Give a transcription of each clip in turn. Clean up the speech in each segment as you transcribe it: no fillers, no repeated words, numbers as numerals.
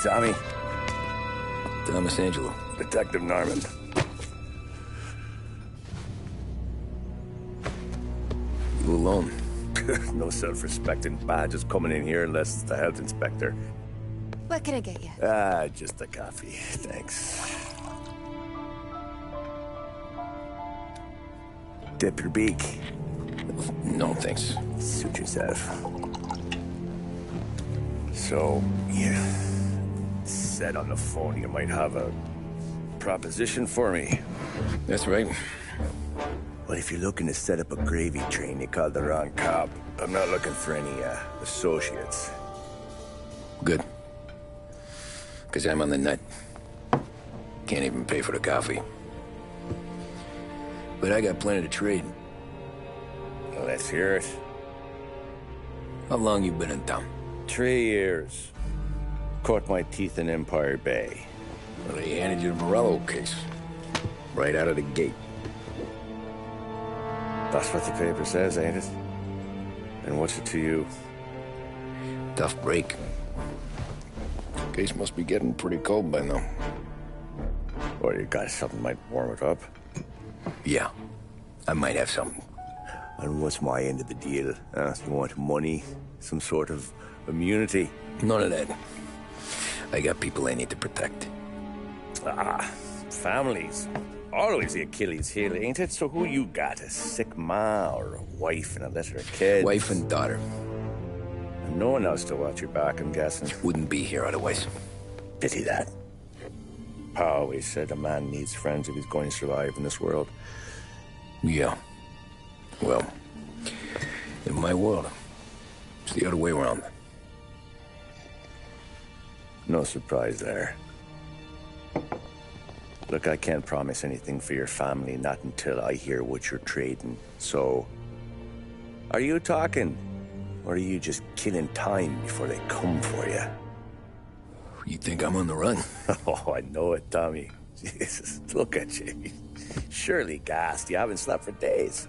Tommy. Thomas Angelo. Detective Norman. You alone? No self-respecting badges coming in here unless it's the health inspector. What can I get you? Just a coffee. Thanks. Dip your beak. No, thanks. Suit yourself. So, you said on the phone you might have a proposition for me. That's right. Well, if you're looking to set up a gravy train, you called the wrong cop. I'm not looking for any, associates. Good. Because I'm on the nut. Can't even pay for the coffee. But I got plenty to trade. Well, let's hear it. How long you been in town? 3 years. Caught my teeth in Empire Bay. Well, they handed you the Morello case. Right out of the gate. That's what the paper says, ain't it? And what's it to you? Tough break. Case must be getting pretty cold by now. Or you got something might warm it up? Yeah, I might have something. And what's my end of the deal? You want money? Some sort of immunity? None of that. I got people I need to protect. Families. Always the Achilles heel, ain't it? So who you got? A sick ma or a wife and a litter of kids? Wife and daughter. And no one else to watch your back, I'm guessing. Wouldn't be here otherwise. Pity that. Pa always said a man needs friends if he's going to survive in this world. Yeah. Well, in my world, it's the other way around. No surprise there. Look, I can't promise anything for your family, not until I hear what you're trading. So, are you talking? Or are you just killing time before they come for you? You think I'm on the run? Oh, I know it, Tommy. Jesus, look at you. Surely gassed. You haven't slept for days.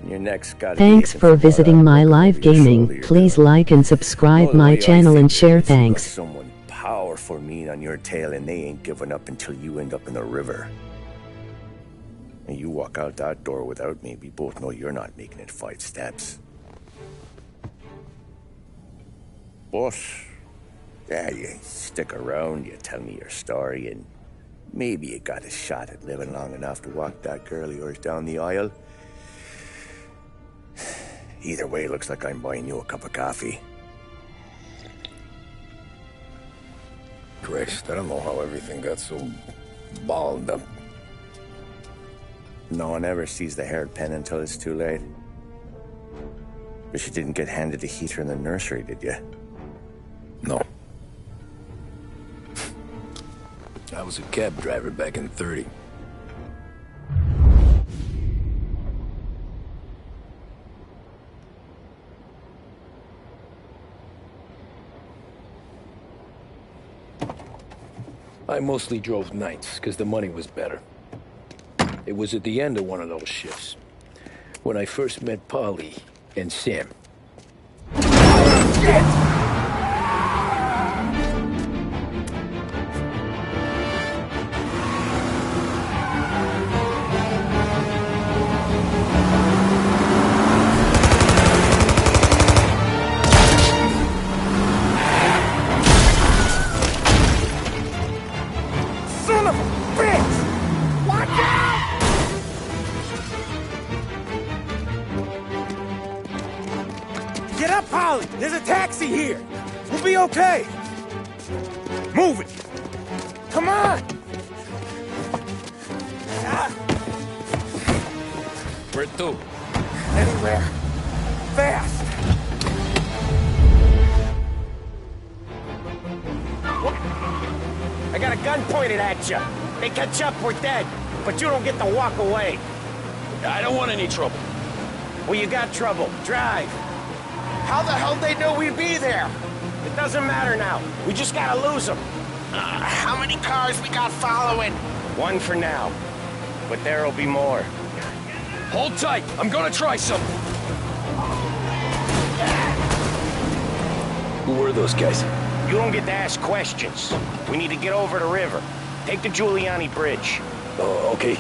And your neck's got. Thanks for visiting my live gaming. Please like and subscribe my channel and share. Thanks. Someone powerful mean on your tail and they ain't giving up until you end up in the river. And you walk out that door without me, we both know you're not making it 5 steps. But, yeah, you stick around, you tell me your story, and maybe you got a shot at living long enough to walk that girl of yours down the aisle. Either way, looks like I'm buying you a cup of coffee. Christ, I don't know how everything got so balled up. No one ever sees the haired pen until it's too late. But you didn't get handed a heater in the nursery, did you? No. I was a cab driver back in '30. I mostly drove nights, because the money was better. It was at the end of one of those shifts, when I first met Polly and Sam. Shit! Get up, Polly! There's a taxi here! We'll be okay! Move it! Come on! Where to? Anywhere. Fast! I got a gun pointed at you. They catch up, we're dead. But you don't get to walk away. I don't want any trouble. Well, you got trouble. Drive. How the hell they know we'd be there? It doesn't matter now. We just gotta lose them. How many cars we got following? One for now. But there'll be more. Hold tight. I'm gonna try something. Who were those guys? You don't get to ask questions. We need to get over the river. Take the Giuliani Bridge. Oh, okay.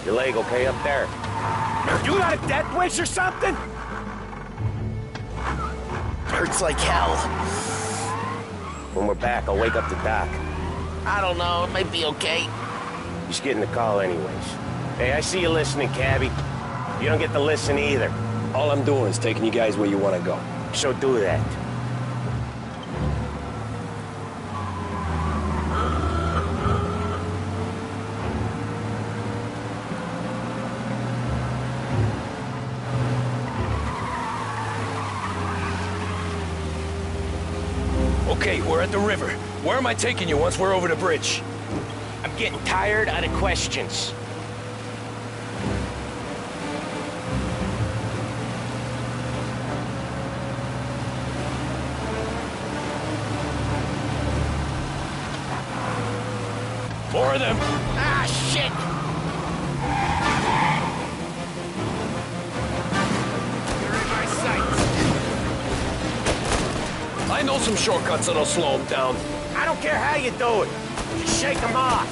Your leg okay up there? You got a death wish or something? Hurts like hell. When we're back, I'll wake up the doc. I don't know, it might be okay. He's getting the call anyways. Hey, I see you listening, cabbie. You don't get to listen either. All I'm doing is taking you guys where you want to go. So do that. Okay, we're at the river. Where am I taking you once we're over the bridge? I'm getting tired of the questions. Four of them. Ah, shit! You're in my sights. I know some shortcuts that'll slow them down. I don't care how you do it. Just shake them off.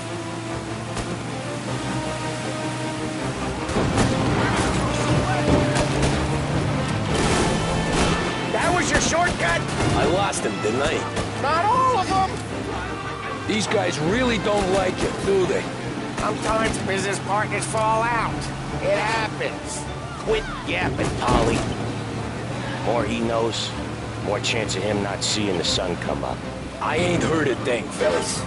That was your shortcut? I lost him, didn't I? Not all of them. These guys really don't like you, do they? Sometimes business partners fall out. It happens. Quit yapping, Polly. More he knows, more chance of him not seeing the sun come up. I ain't heard a thing, fellas.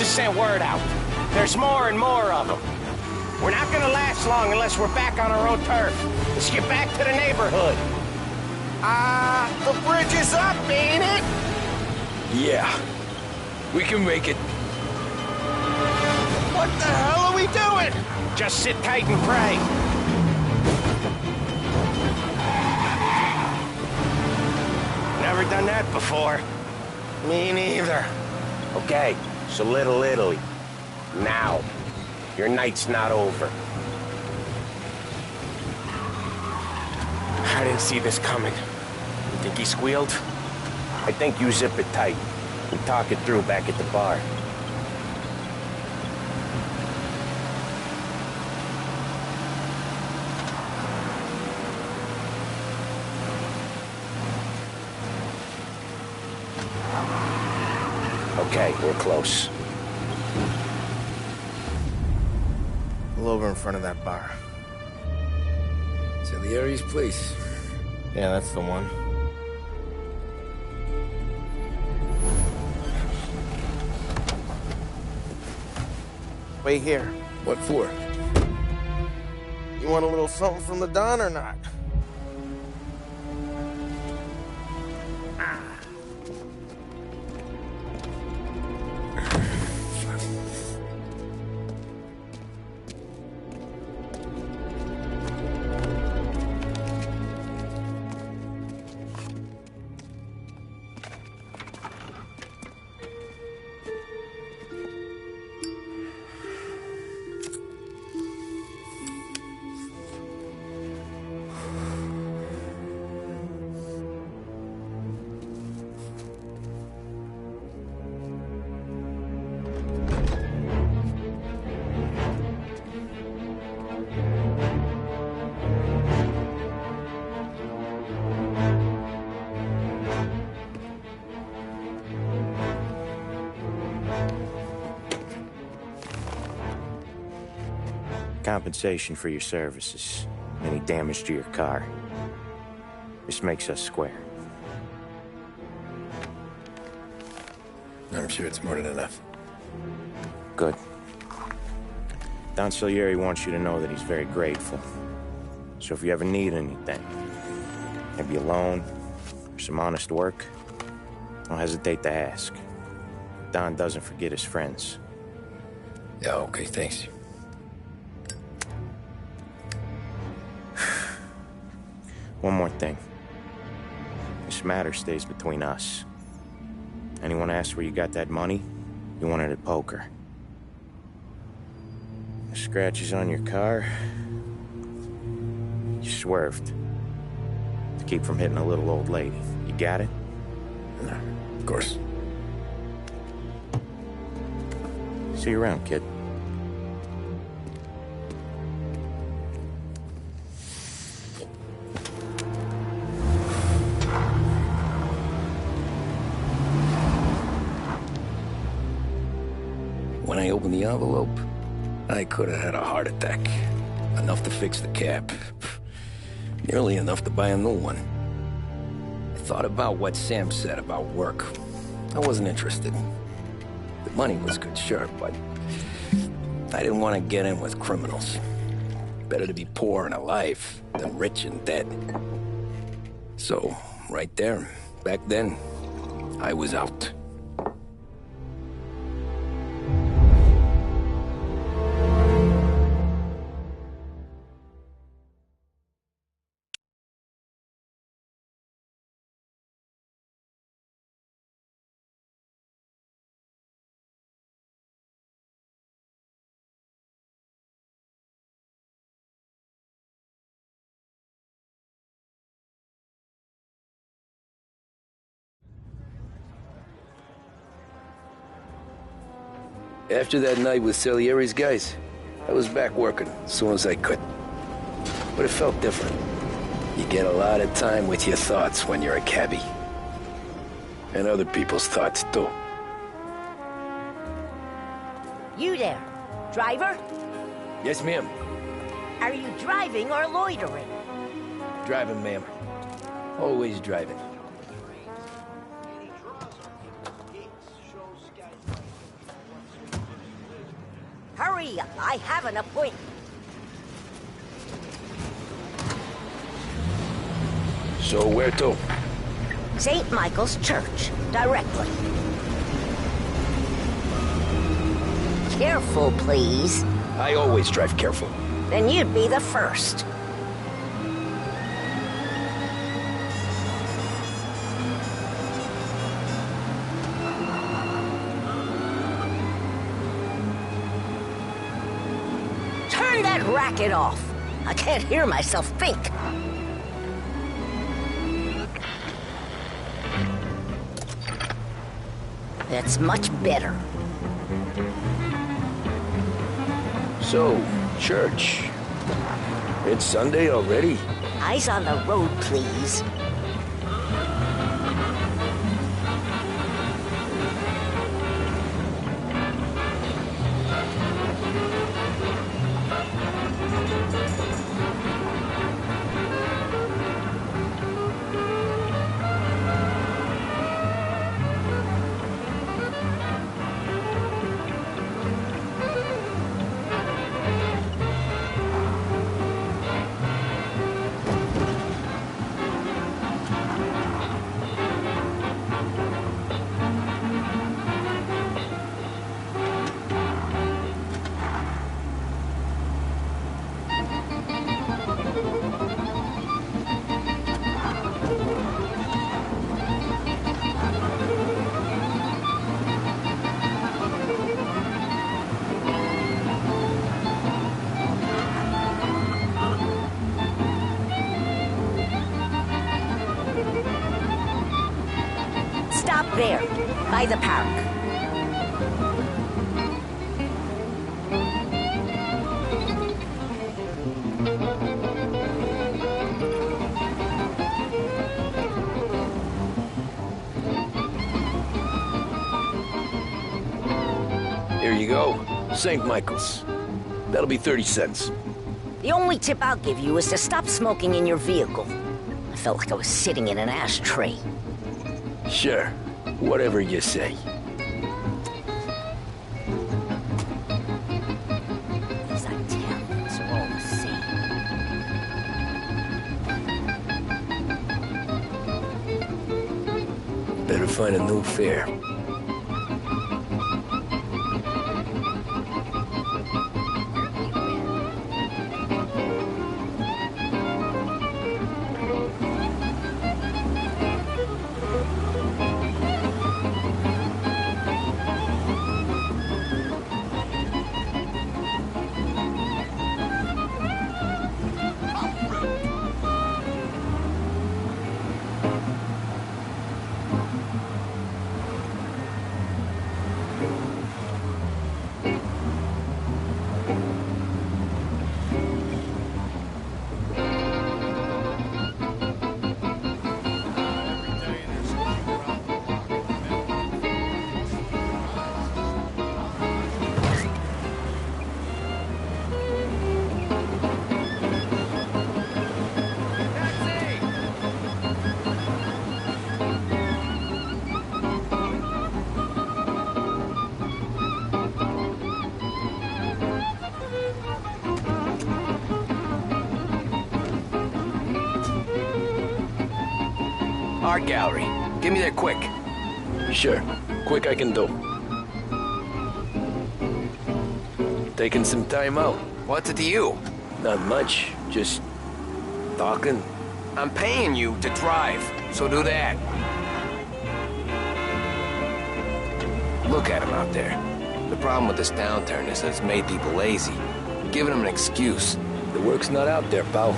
Sent word out. There's more and more of them. We're not gonna last long unless we're back on our own turf. Let's get back to the neighborhood. The bridge is up, ain't it? Yeah. We can make it. What the hell are we doing? Just sit tight and pray. Never done that before. Me neither. Okay. So Little Italy. Now. Your night's not over. I didn't see this coming. You think he squealed? I think you zip it tight. We talk it through back at the bar. Okay, we're close. Pull over in front of that bar. Salieri's place. Yeah, that's the one. Wait here. What for? You want a little something from the Don or not? Compensation for your services. any damage to your car. This makes us square. I'm sure it's more than enough. Good. Don Salieri wants you to know that he's very grateful. So if you ever need anything, maybe a loan or some honest work, don't hesitate to ask. Don doesn't forget his friends. Yeah, okay, thanks. One more thing. This matter stays between us. Anyone asks where you got that money, you won it at poker. The scratches on your car, you swerved to keep from hitting a little old lady. You got it? No, of course. See you around, kid. When I opened the envelope, I could have had a heart attack. Enough to fix the cab. Nearly enough to buy a new one. I thought about what Sam said about work. I wasn't interested. The money was good, sure, but I didn't want to get in with criminals. Better to be poor and alive than rich and dead. So, right there, back then, I was out. After that night with Salieri's guys, I was back working as soon as I could. But it felt different. You get a lot of time with your thoughts when you're a cabbie. And other people's thoughts, too. You there, driver? Yes, ma'am. Are you driving or loitering? Driving, ma'am. Always driving. Hurry, I have an appointment. So where to? St. Michael's Church, directly. Careful, please. I always drive careful. Then you'd be the first. Turn that racket off. I can't hear myself think. That's much better. So, church. It's Sunday already? Eyes on the road, please. Stop there, by the park. Here you go. St. Michael's. That'll be 30 cents. The only tip I'll give you is to stop smoking in your vehicle. I felt like I was sitting in an ashtray. Sure. Whatever you say. These Italians are all the same. Better find a new fare. Art gallery. Give me there quick. Sure. Quick I can do. Taking some time out. What's it to you? Not much. Just talking. I'm paying you to drive, so do that. Look at him out there. The problem with this downturn is that it's made people lazy. You're giving them an excuse. The work's not out there, pal.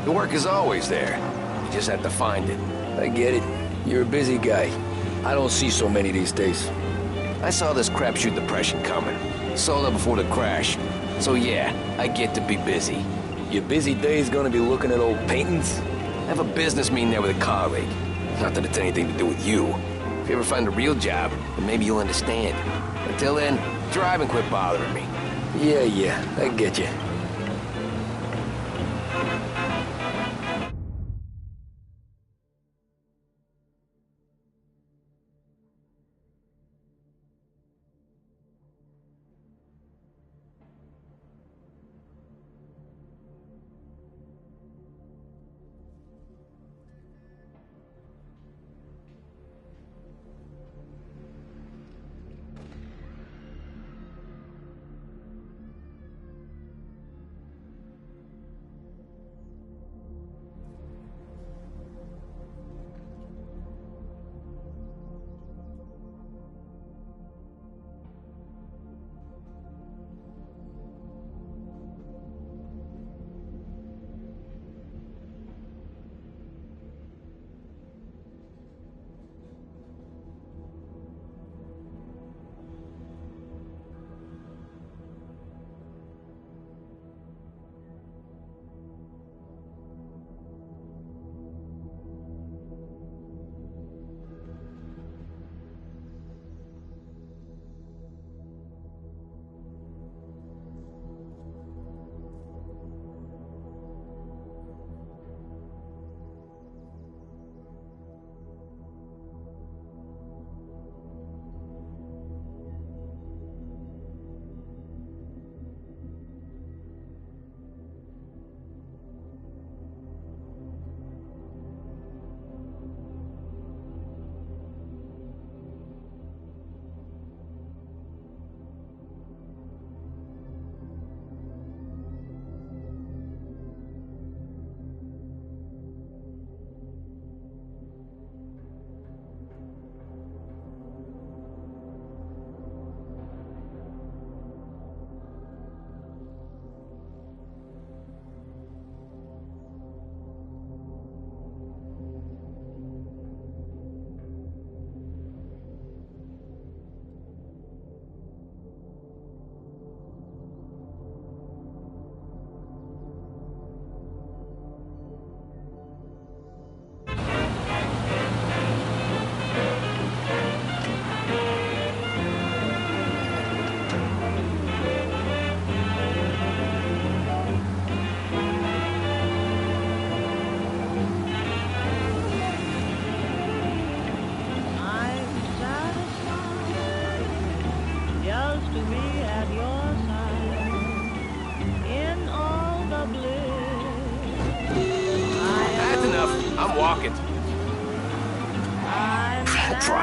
The work is always there. You just have to find it. I get it. You're a busy guy. I don't see so many these days. I saw this crapshoot depression coming. Sold up before the crash. So yeah, I get to be busy. Your busy day's gonna be looking at old paintings? I have a business meeting there with a colleague. Not that it's anything to do with you. If you ever find a real job, then maybe you'll understand. Until then, drive and quit bothering me. Yeah, I get you.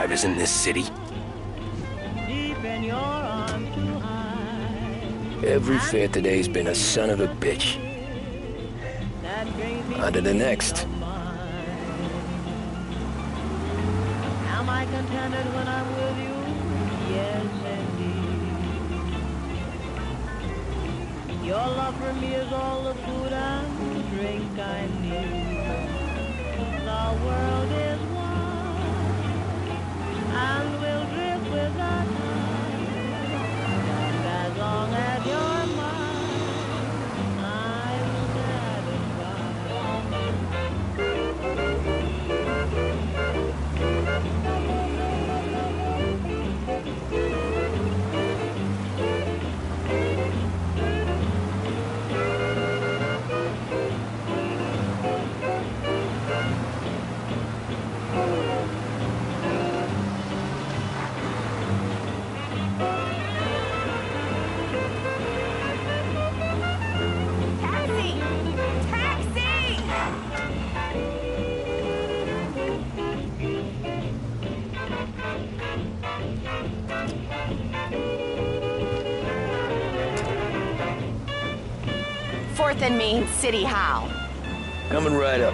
drivers in this city. Every fare today's been a son of a bitch. On to the next. Am I contented when I'm with you? Yes, indeed. Your love for me is all the food and drink I need. The world is wide, and we'll drift without time. And as long as you're mine, I'm Fourth and Main, City How? Coming right up.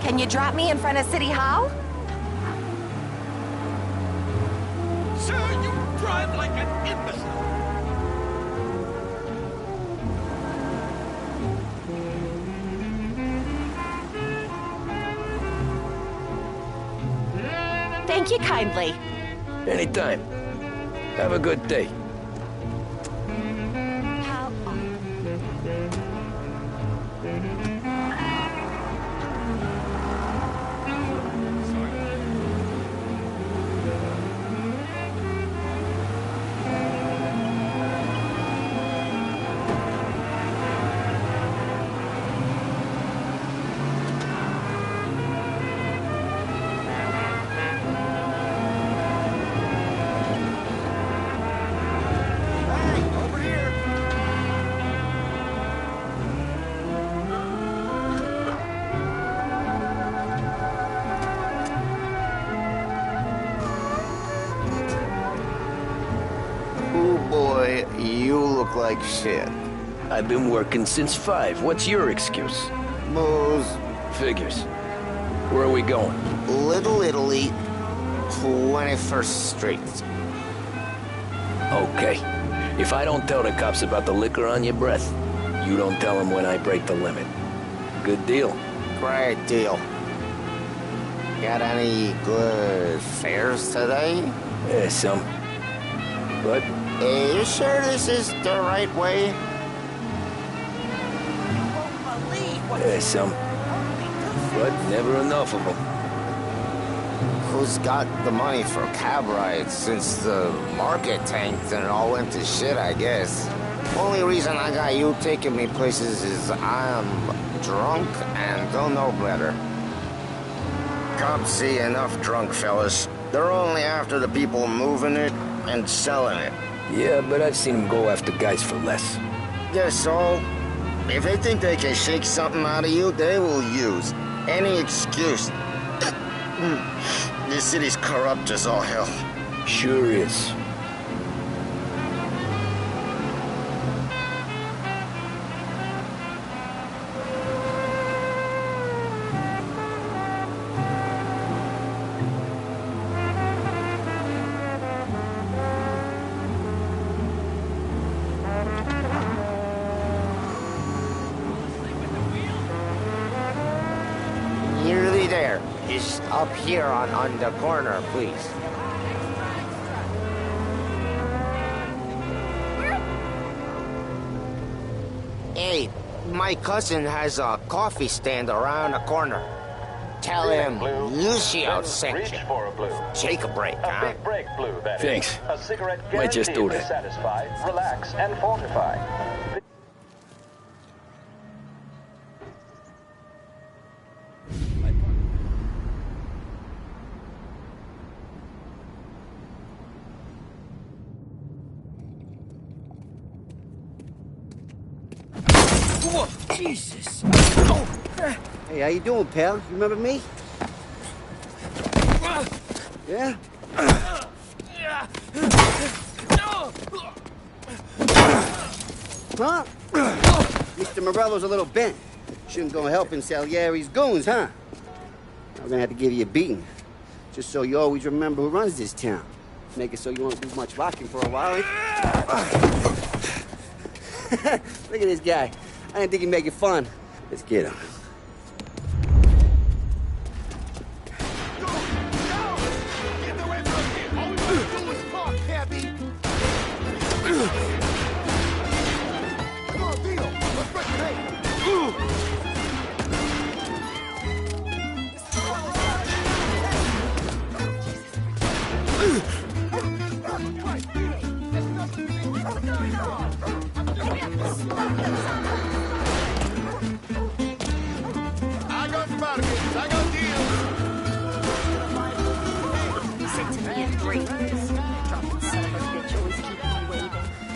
Can you drop me in front of City How? Sir, you drive like an imbecile. Thank you kindly. Anytime. Have a good day. How? Boy, you look like shit. I've been working since 5. What's your excuse? Booze. Figures. Where are we going? Little Italy, 21st Street. Okay. If I don't tell the cops about the liquor on your breath, you don't tell them when I break the limit. Good deal. Great deal. Got any good fares today? Yeah, some. But Are you sure this is the right way? yeah, some. But never enough of them. Who's got the money for cab rides since the market tanked and it all went to shit, I guess? Only reason I got you taking me places is I'm drunk and don't know better. Cops see enough drunk fellas. They're only after the people moving it and selling it. Yeah, but I've seen them go after guys for less. Yes, so if they think they can shake something out of you, they will use any excuse. This city's corrupt as all hell. Sure is. Nearly there. Just up here on the corner, please. Hey, My cousin has a coffee stand around the corner. Tell him Lucio sent you. Take a break, huh? Big break, Blue, that Thanks. is. A cigarette Might just do guaranteed to that. satisfy, relax, and fortify. Whoa, Jesus. Hey, how you doing, pal? You remember me? Yeah? Huh? Mr. Morello's a little bent. Shouldn't go helping Salieri's goons, huh? I'm gonna have to give you a beating. Just so you always remember who runs this town. Make it so you won't do much rocking for a while. Look at this guy. I didn't think he'd make it fun. Let's get him. I got bargains, I got deals. Said to me at 3. Dropping son of a bitch, always keeping me waiting.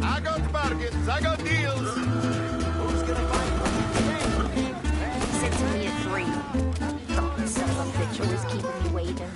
I got bargains, I got deals. Said to me at 3. Dropping son of a bitch, always keeping me waiting.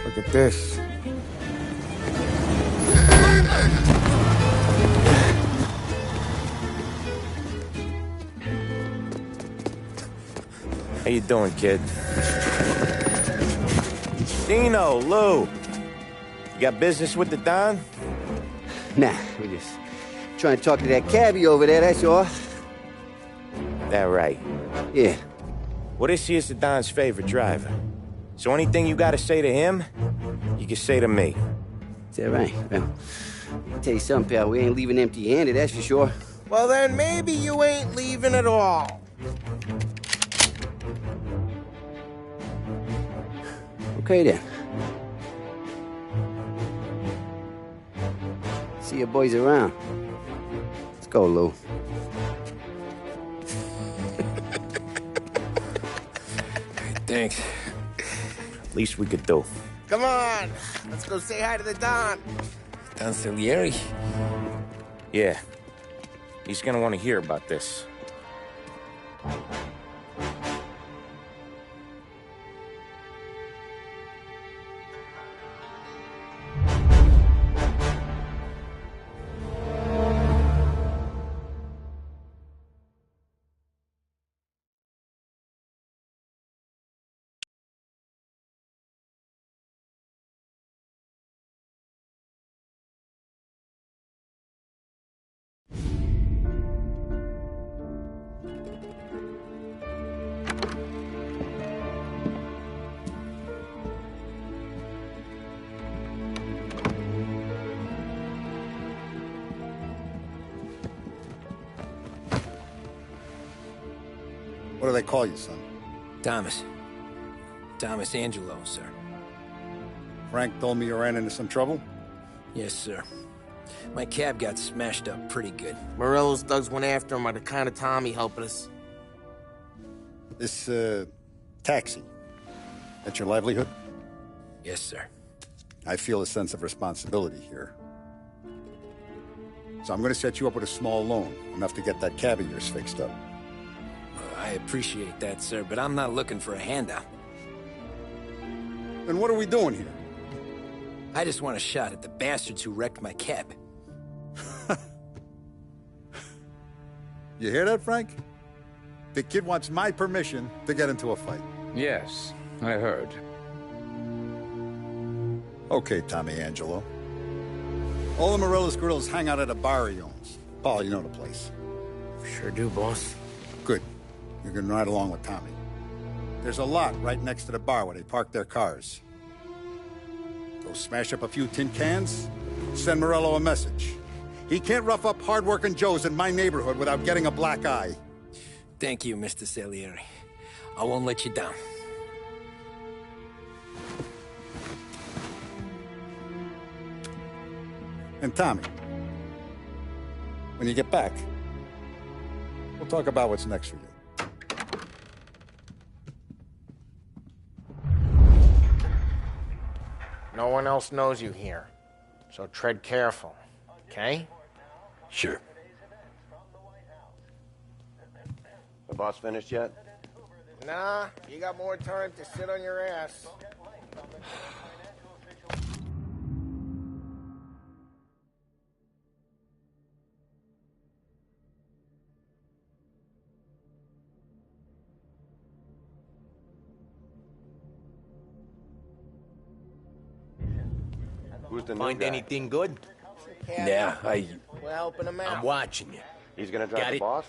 Look at this. How you doing, kid? Dino, Lou. You got business with the Don? Nah, we just trying to talk to that cabbie over there, that's all. That right. Yeah. Well, this here's the Don's favorite driver. So anything you gotta say to him, you can say to me. Is that right? Well, I'll tell you something, pal. We ain't leaving empty-handed, that's for sure. Well, then maybe you ain't leaving at all. Okay, then. See your boys around. Let's go, Lou. Thanks. Least we could do. Come on, let's go say hi to the Don. Don Salieri? Yeah. He's gonna want to hear about this. do they call you, son? Thomas. Thomas Angelo, sir. Frank told me you ran into some trouble? Yes, sir. My cab got smashed up pretty good. Morello's thugs went after him by the kind of Tommy helping us. This, taxi. That's your livelihood? Yes, sir. I feel a sense of responsibility here. So I'm gonna set you up with a small loan, enough to get that cab of yours fixed up. I appreciate that, sir, but I'm not looking for a handout. Then what are we doing here? I just want a shot at the bastards who wrecked my cab. You hear that, Frank? The kid wants my permission to get into a fight. Yes, I heard. Okay, Tommy Angelo. All the Morello's grills hang out at a bar he owns. Paul, you know the place. Sure do, boss. Good. You can ride along with Tommy. There's a lot right next to the bar where they park their cars. Go smash up a few tin cans, send Morello a message. He can't rough up hard-working Joes in my neighborhood without getting a black eye. Thank you, Mr. Salieri. I won't let you down. And Tommy, when you get back, we'll talk about what's next for you. No one else knows you here, so tread careful, okay? Sure. The boss finished yet? Nah, you got more time to sit on your ass. Who's the new Find guy? anything good? Yeah, We're helping him out. I'm watching you. He's gonna drive Got the it? boss?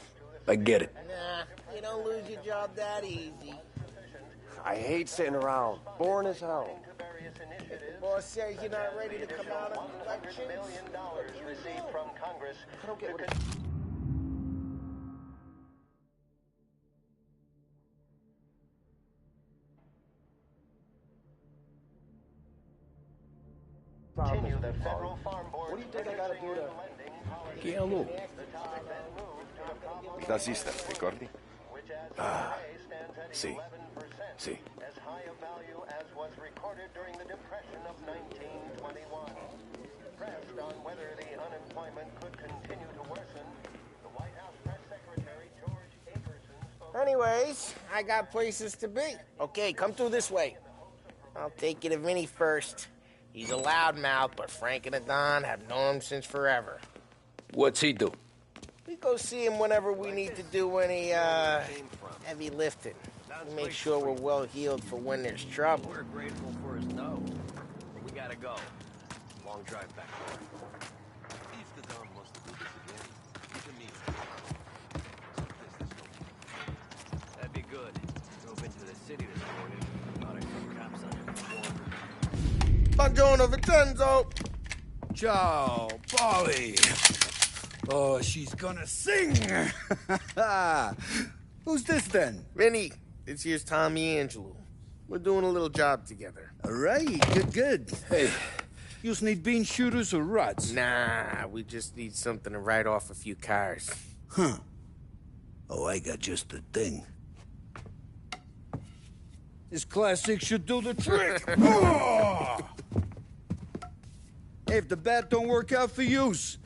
I get it. Nah, you don't lose your job that easy. I hate sitting around. Boring as hell. If the boss says you're not ready to come out of elections, $1 million received from Congress. I don't get what Continue the federal farm board. What do you think I gotta do to... Che è lui? Il tassista, ricordi? Ah, sì. Sì. As high a value as was recorded during the Depression of 1921. Pressed on whether the unemployment could continue to worsen, the White House Press Secretary George Akerson spoke. anyways, I got places to be. Okay, come through this way. I'll take you to Vinny first. He's a loudmouth, but Frank and the Don have known him since forever. What's he do? We go see him whenever we need to do any, heavy lifting. We make sure we're well healed for when there's trouble. We're grateful for his no. But we gotta go. Long drive back. If the Don wants to do this again, you can meet him. That'd be good. Drove into the city this morning. Thought I saw cops on Buongiorno, Vincenzo! Ciao, Polly. Oh, she's gonna sing. Who's this then? Vinny, this here's Tommy Angelo. We're doing a little job together. All right, good. Hey, you need bean shooters or rods? Nah, we just need something to write off a few cars. Huh. Oh, I got just the thing. This classic should do the trick. Oh! Hey, if the bat don't work out for yous,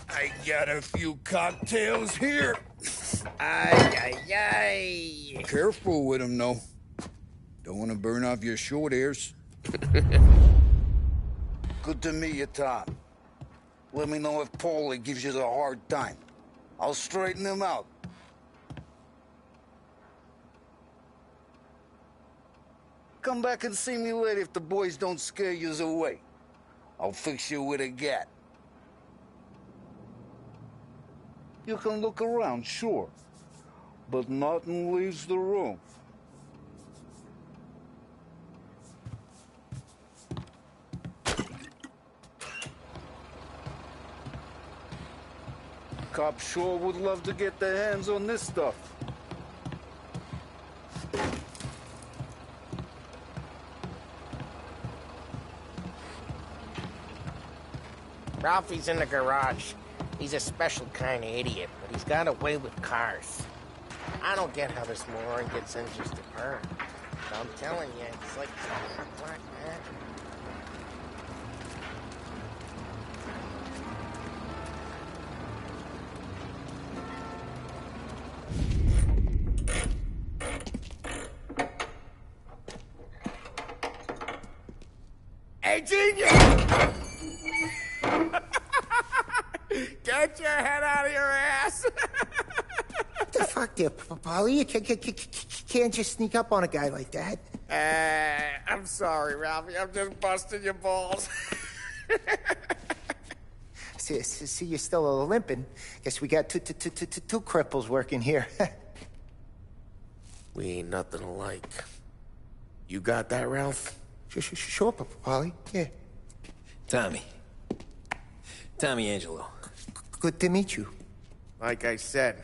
I got a few cocktails here. Ay. Careful with them, though. Don't want to burn off your short hairs. Good to meet you, Tom. Let me know if Paulie gives you the hard time. I'll straighten him out. Come back and see me later if the boys don't scare yous away. I'll fix you with a gat. You can look around, sure, but nothing leaves the room. Cops sure would love to get their hands on this stuff. Ralphie's in the garage. He's a special kind of idiot, but he's got a way with cars. I don't get how this moron gets interested in her. But I'm telling you, it's like black magic. Hey, genius! Get your head out of your ass! What the fuck there, Polly? You can't just sneak up on a guy like that. I'm sorry, Ralphie. I'm just busting your balls. See, you're still limping. Guess we got two cripples working here. We ain't nothing alike. You got that, Ralph? Sure, Polly. Yeah. Tommy Angelo. Good to meet you. Like I said,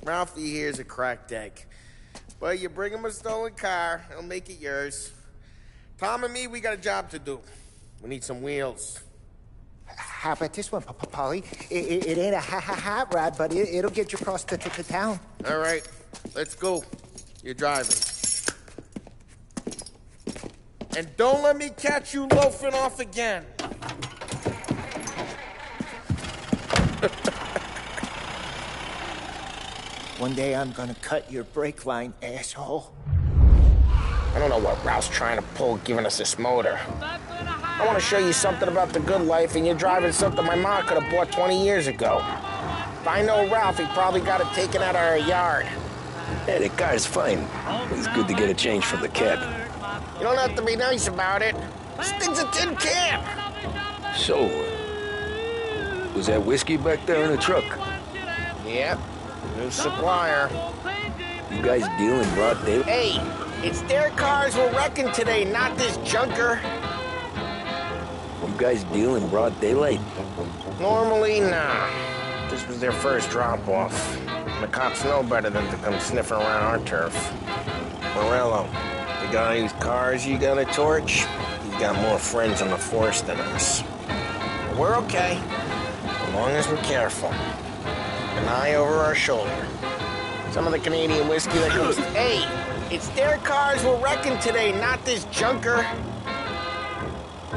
Ralphie here's a cracked egg. But you bring him a stolen car, he'll make it yours. Tom and me, we got a job to do. We need some wheels. How about this one, Polly? It ain't a hot rod, but it'll get you across to town. All right, let's go. You're driving. And don't let me catch you loafing off again. One day I'm gonna cut your brake line, asshole. I don't know what Ralph's trying to pull giving us this motor. I want to show you something about the good life, and you're driving something my mom could have bought 20 years ago. If I know Ralph, he probably got it taken out of our yard. Hey, the car's fine. It's good to get a change from the cab. You don't have to be nice about it. This thing's a tin can. So, was that whiskey back there in the truck? Yep. New supplier. You guys deal in broad daylight? Hey, it's their cars we're wrecking today, not this junker. You guys deal in broad daylight? Normally, nah. This was their first drop-off. The cops know better than to come sniffing around our turf. Morello, the guy whose cars you got a torch, he's got more friends on the force than us. But we're okay, as long as we're careful. An eye over our shoulder. Some of the Canadian whiskey that comes... Hey, it's their cars we're wrecking today, not this junker.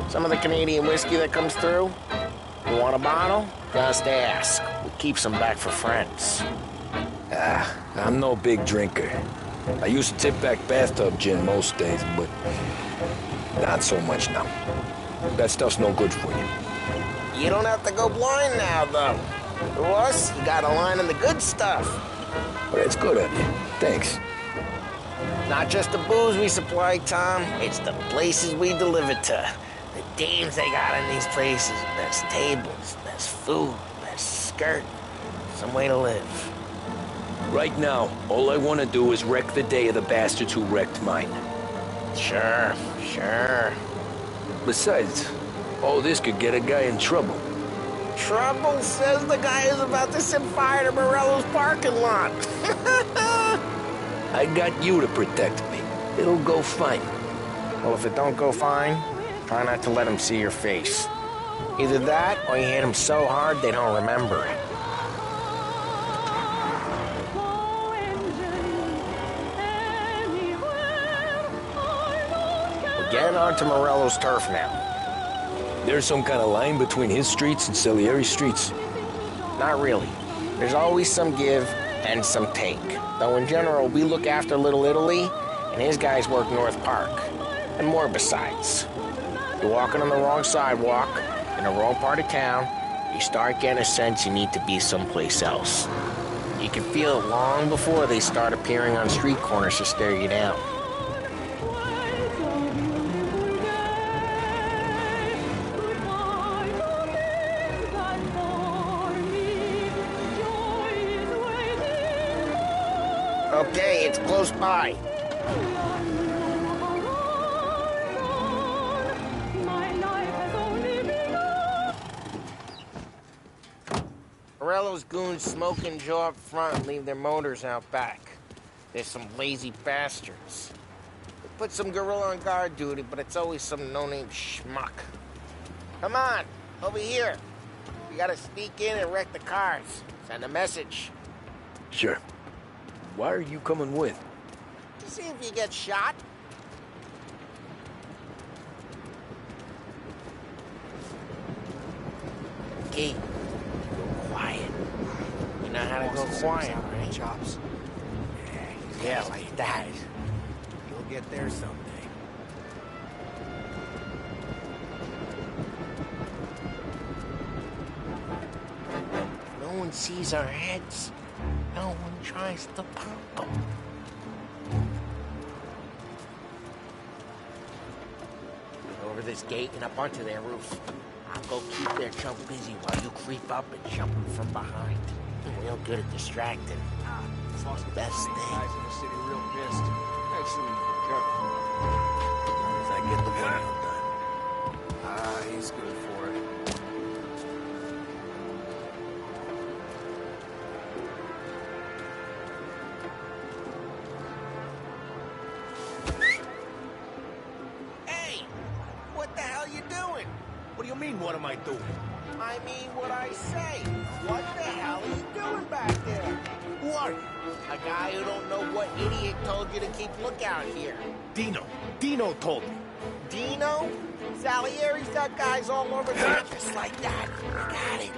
Some of the Canadian whiskey that comes through. You want a bottle? Just ask. We'll keep some back for friends. I'm no big drinker. I used to tip back bathtub gin most days, but not so much now. That stuff's no good for you. You don't have to go blind now, though. To us, you got a line in the good stuff. Well, that's good of you. Thanks. Not just the booze we supply, Tom. It's the places we deliver to. The dames they got in these places. Best tables, best food, best skirt. Some way to live. Right now, all I want to do is wreck the day of the bastards who wrecked mine. Sure. Besides, all this could get a guy in trouble. Trouble, says the guy who's about to set fire to Morello's parking lot. I got you to protect me. It'll go fine. Well, if it don't go fine, try not to let them see your face. Either that, or you hit them so hard they don't remember it. We're getting onto Morello's turf now. There's some kind of line between his streets and Salieri streets? Not really. There's always some give and some take. Though in general, we look after Little Italy, and his guys work North Park. And more besides. You're walking on the wrong sidewalk, in the wrong part of town, you start getting a sense you need to be someplace else. You can feel it long before they start appearing on street corners to stare you down. Okay, it's close by. Morello's goons smoke and jaw up front and leave their motors out back. There's some lazy bastards. They put some gorilla on guard duty, but it's always some no-name schmuck. Come on, over here. gotta sneak in and wreck the cars. Send a message. Sure. Why are you coming with? To see if you get shot. Okay. Go quiet. You know how to go quiet, right? Chops. Yeah, like that. You'll get there someday. No one sees our heads. No one tries to pop them. Over this gate and up onto their roof. I'll go keep their chump busy while you creep up and jump them from behind. I'm real good at distracting. It's the best thing. Guys in the city real pissed. Actually, careful. As I get the money done. Ah, he's good for it. Hey! What the hell you doing? What do you mean, what am I doing? I mean what I say. What the hell are you doing back there? Who are you? A guy who don't know what idiot told you to keep lookout here. Dino. Dino told me. Dino? Salieri's got guys all over town just like that. Got it.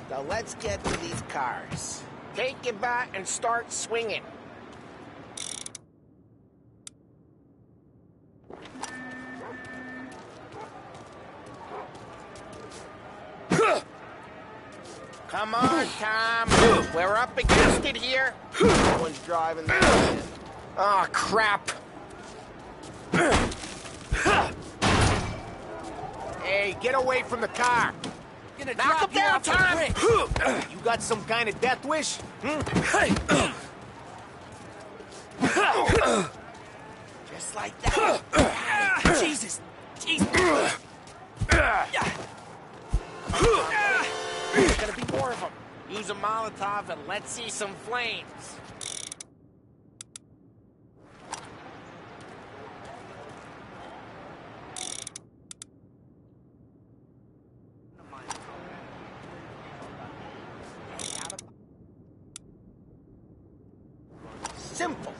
Now let's get to these cars. Take your bat and start swinging. Come on, Tom. We're up against it here. No one's driving this. Oh, crap. Hey, get away from the car. Knock him down, Tom. You got some kind of death wish? Just like that. Jesus. There's gonna be more of them. Use a Molotov and let's see some flames. Simple.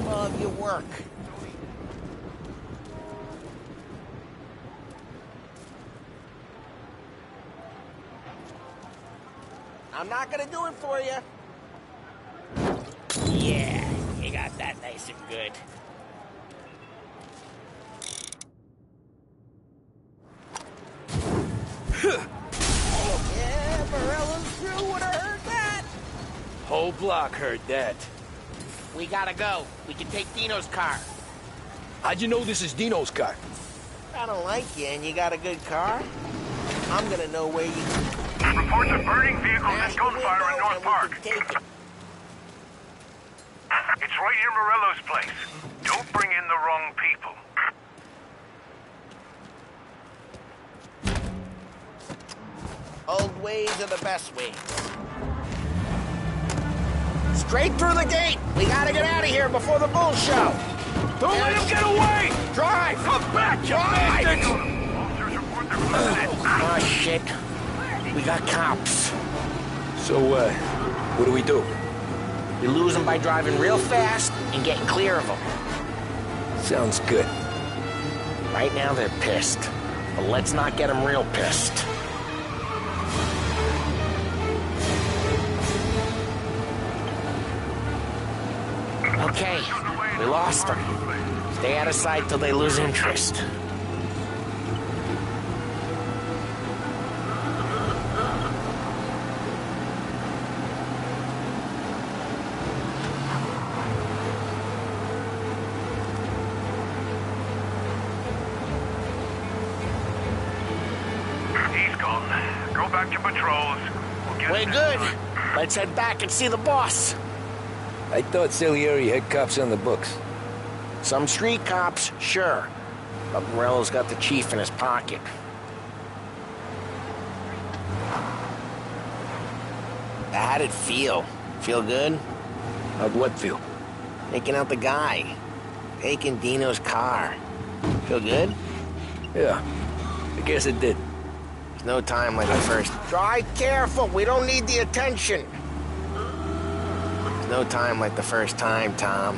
Love your work. I'm not gonna do it for you. Yeah, you got that nice and good. Yeah, Morello's crew would have heard that. Whole block heard that. We gotta go. We can take Dino's car. How'd you know this is Dino's car? I don't like you and you got a good car. I'm gonna know where you... Reports of burning vehicles and gunfire in North Park. Take it. It's right near Morello's place. Don't bring in the wrong people. Old ways are the best ways. Straight through the gate. We gotta get out of here before the bull show. Don't let him get away! Drive! Come back, you Drive! Officers report they're closing in. Oh, shit. We got cops. So, what do we do? We lose them by driving real fast and getting clear of them. Sounds good. Right now they're pissed. But let's not get them real pissed. Okay, we lost them. Stay out of sight till they lose interest. He's gone. Go back to patrols. We'll get Way good. Let's head back and see the boss. I thought Salieri had cops on the books. Some street cops, sure. But Morello's got the chief in his pocket. How did it feel? Feel good? How'd what feel? Taking out the guy. Taking Dino's car. Feel good? Yeah, I guess it did. There's no time like the first... Drive careful! We don't need the attention! There's no time like the first time, Tom.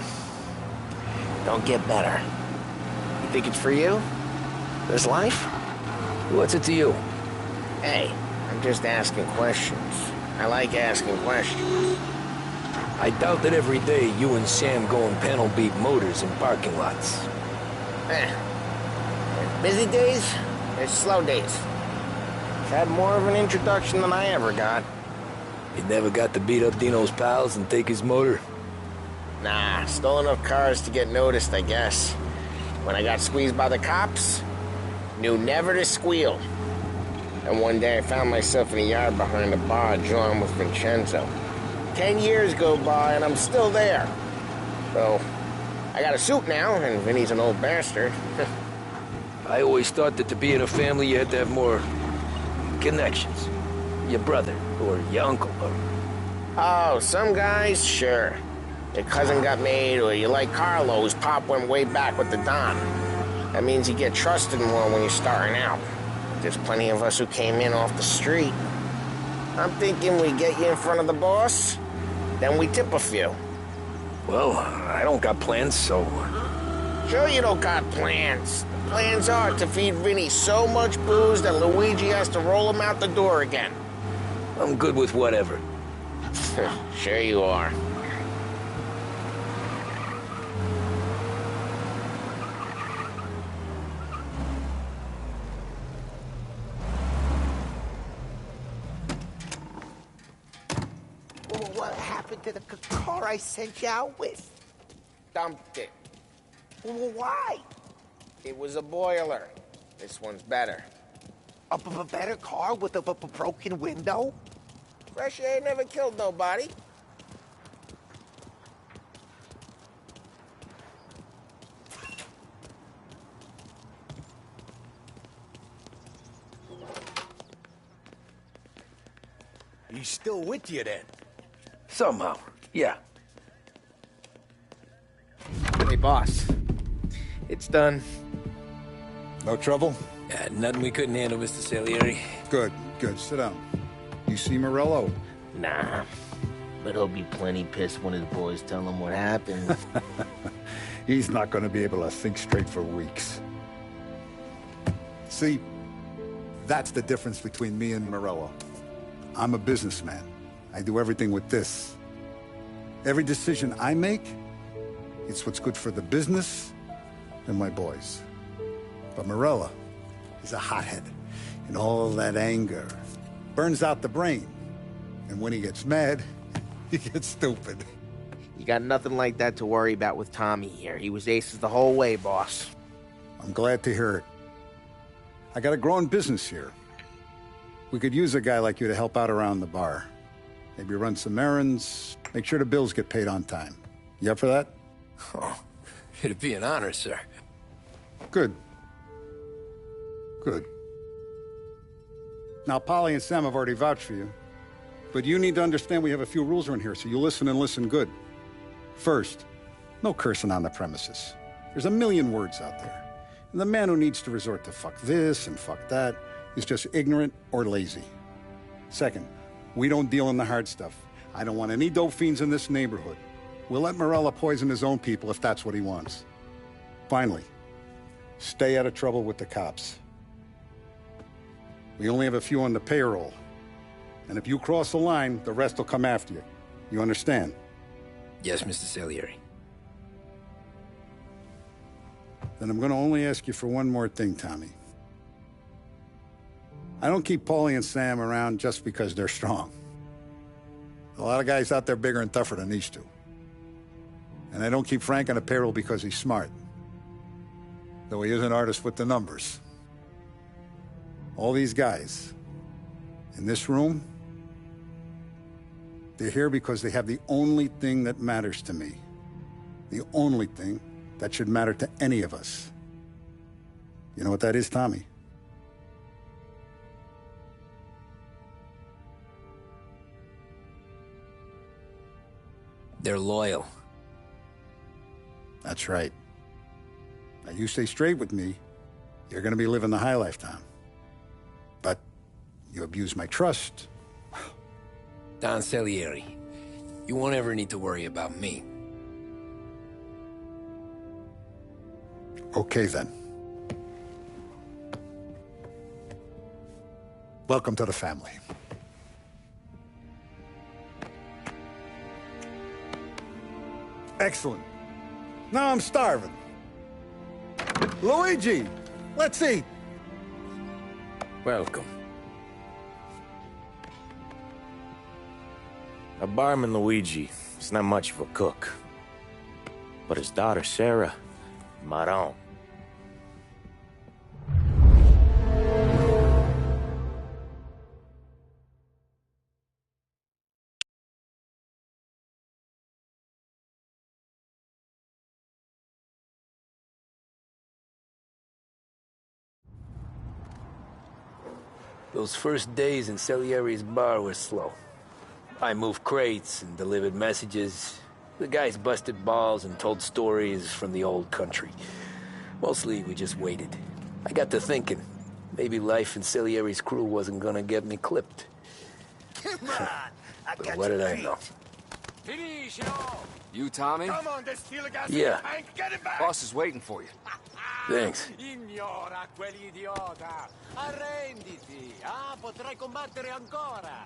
Don't get better. You think it's for you? This life? What's it to you? Hey, I'm just asking questions. I like asking questions. I doubt that every day you and Sam go and panel beat motors in parking lots. There's busy days, there's slow days. Had more of an introduction than I ever got. You never got to beat up Dino's pals and take his motor? Nah, stole enough cars to get noticed, I guess. When I got squeezed by the cops, knew never to squeal. And one day I found myself in a yard behind a bar drawing with Vincenzo. 10 years go by and I'm still there. So, I got a suit now, and Vinny's an old bastard. I always thought that to be in a family you had to have more connections. Your brother, or your uncle, or... Oh, some guys, sure. Your cousin got made, or you like Carlos, Pop went way back with the Don. That means you get trusted more when you're starting out. There's plenty of us who came in off the street. I'm thinking we get you in front of the boss, then we tip a few. Well, I don't got plans, so... Sure you don't got plans. The plans are to feed Vinny so much booze that Luigi has to roll him out the door again. I'm good with whatever. Sure you are. What happened to the car I sent you out with? Dumped it. Why? It was a boiler. This one's better. A better car with a broken window? Fresh air never killed nobody. He's still with you then? Somehow, yeah. Hey, boss. It's done. No trouble? Nothing we couldn't handle, Mr. Salieri. Good. Sit down. You see Morello? Nah. But he'll be plenty pissed when his boys tell him what happened. He's not going to be able to think straight for weeks. See, that's the difference between me and Morello. I'm a businessman. I do everything with this. Every decision I make, it's what's good for the business and my boys. But Morello is a hothead, and all that anger burns out the brain. And when he gets mad, he gets stupid. You got nothing like that to worry about with Tommy here. He was aces the whole way, boss. I'm glad to hear it. I got a growing business here. We could use a guy like you to help out around the bar. Maybe run some errands, make sure the bills get paid on time. You up for that? Oh, it'd be an honor, sir. Good. Now, Polly and Sam have already vouched for you. But you need to understand we have a few rules around here, so you listen and listen good. First, no cursing on the premises. There's a million words out there. And the man who needs to resort to fuck this and fuck that is just ignorant or lazy. Second, we don't deal in the hard stuff. I don't want any dope fiends in this neighborhood. We'll let Morello poison his own people if that's what he wants. Finally, stay out of trouble with the cops. We only have a few on the payroll. And if you cross the line, the rest will come after you. You understand? Yes, Mr. Salieri. Then I'm going to only ask you for one more thing, Tommy. I don't keep Paulie and Sam around just because they're strong. A lot of guys out there bigger and tougher than these two. And I don't keep Frank on the payroll because he's smart. Though he is an artist with the numbers. All these guys in this room, they're here because they have the only thing that matters to me. The only thing that should matter to any of us. You know what that is, Tommy? They're loyal. That's right. Now, you stay straight with me, you're gonna be living the high life, Tom. But you abuse my trust. Don Salieri, you won't ever need to worry about me. Okay, then. Welcome to the family. Excellent. Now I'm starving. Luigi, let's eat. Welcome. A barman Luigi is not much of a cook. But his daughter Sarah, Maron. Those first days in Salieri's bar were slow. I moved crates and delivered messages. The guys busted balls and told stories from the old country. Mostly, we just waited. I got to thinking, maybe life in Salieri's crew wasn't gonna get me clipped. Come on, But what did I know? You, Tommy? Come on, there's still a gas Yeah. in the tank. Get it back! Boss is waiting for you. Thanks. Ignora quell'idiota. Arrenditi. Ah, potrai combattere ancora.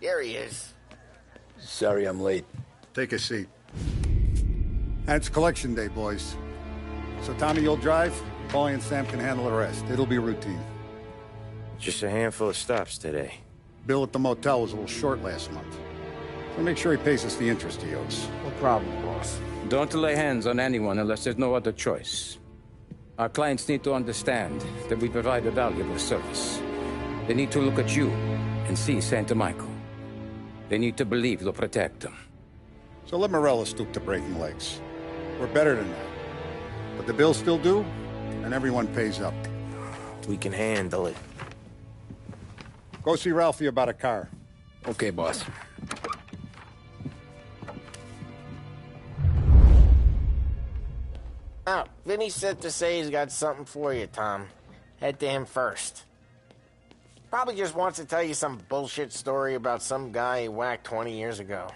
There he is. Sorry I'm late. Take a seat. And it's collection day, boys. So, Tommy, you'll drive. Paulie and Sam can handle the rest. It'll be routine. Just a handful of stops today. Bill at the motel was a little short last month. So make sure he pays us the interest he owes. No problem, boss. Don't lay hands on anyone unless there's no other choice. Our clients need to understand that we provide a valuable service. They need to look at you and see Santa Michael. They need to believe you'll protect them. So let Morella stoop to breaking legs. We're better than that. But the bill's still due, and everyone pays up. We can handle it. Go see Ralphie about a car. Okay, boss. Oh, Vinny said to say he's got something for you, Tom. Head to him first. Probably just wants to tell you some bullshit story about some guy he whacked 20 years ago.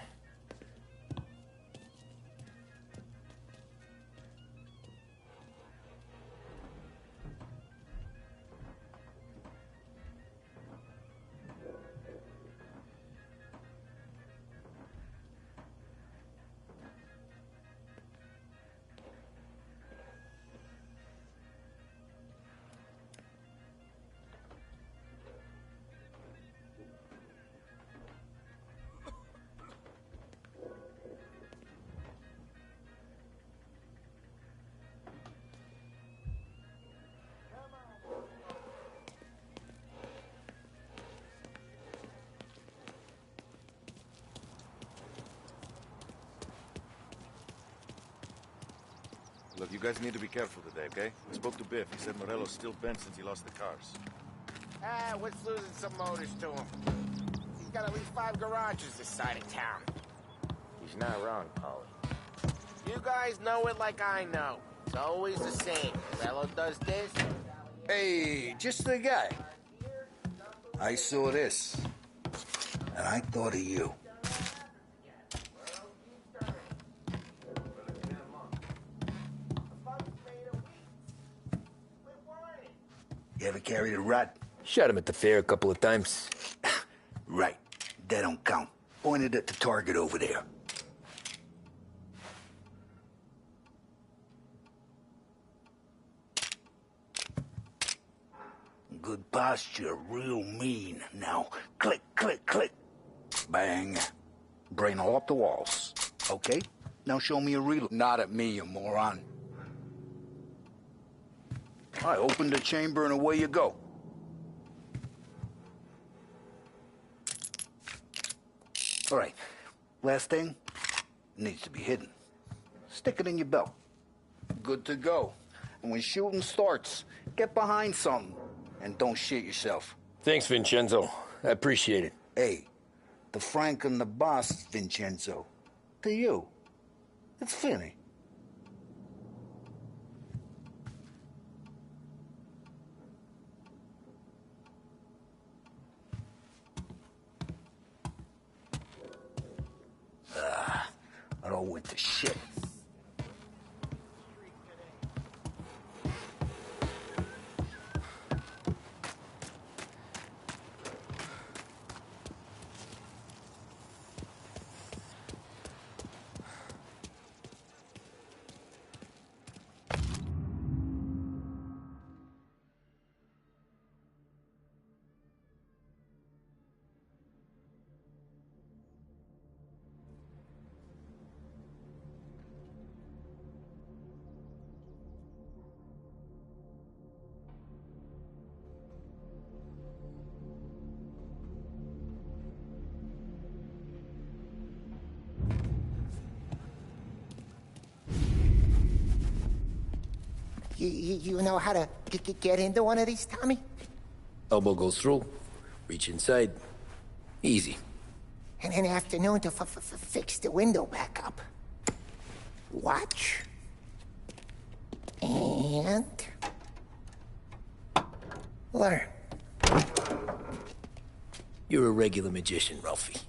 Look, you guys need to be careful today, okay? I spoke to Biff. He said Morello's still bent since he lost the cars. Ah, what's losing some motors to him? He's got at least 5 garages this side of town. He's not wrong, Paulie. You guys know it like I know. It's always the same. Fellow does this. Hey, just the guy. I saw this. and I thought of you. You ever carried a rat? Shot him at the fair a couple of times. Right. That don't count. Pointed at the target over there. Good posture, real mean. Now, click, click, click. Bang. Brain all up the walls. Okay? Now show me a reload. Not at me, you moron. I opened the chamber and away you go. All right. Last thing. Needs to be hidden. Stick it in your belt. Good to go. And when shooting starts, get behind something. And don't shit yourself. Thanks, Vincenzo. I appreciate it. Hey, the Frank and the boss, Vincenzo. To you. It's Finny. It all went to shit. You know how to get into one of these, Tommy? Elbow goes through. Reach inside. Easy. And an afternoon to fix the window back up. Watch. And... learn. You're a regular magician, Ralphie.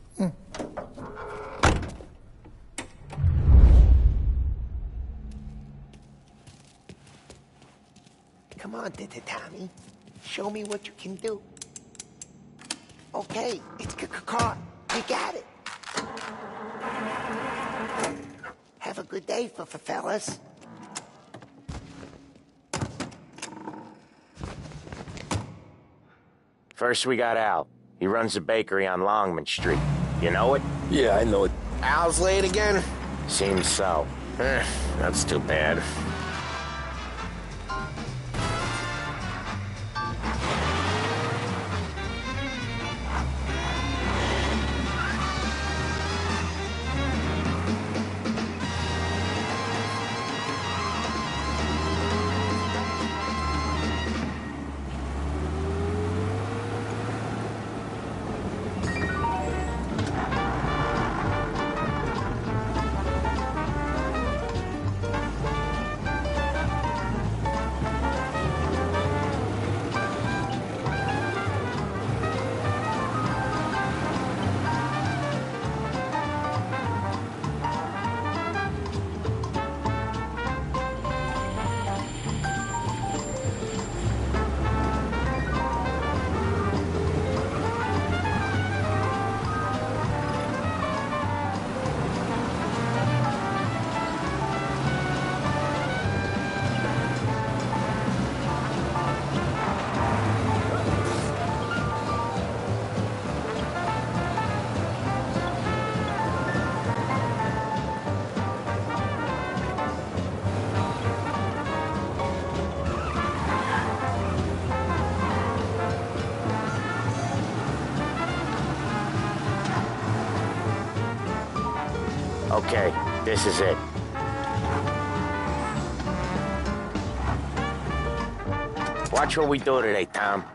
Come on, Tommy. Show me what you can do. Okay, it's caught. You got it. Have a good day, fellas. First we got Al. He runs a bakery on Longman Street. You know it? Yeah, I know it. Al's late again? Seems so. That's too bad. Okay, this is it. Watch what we do today, Tom.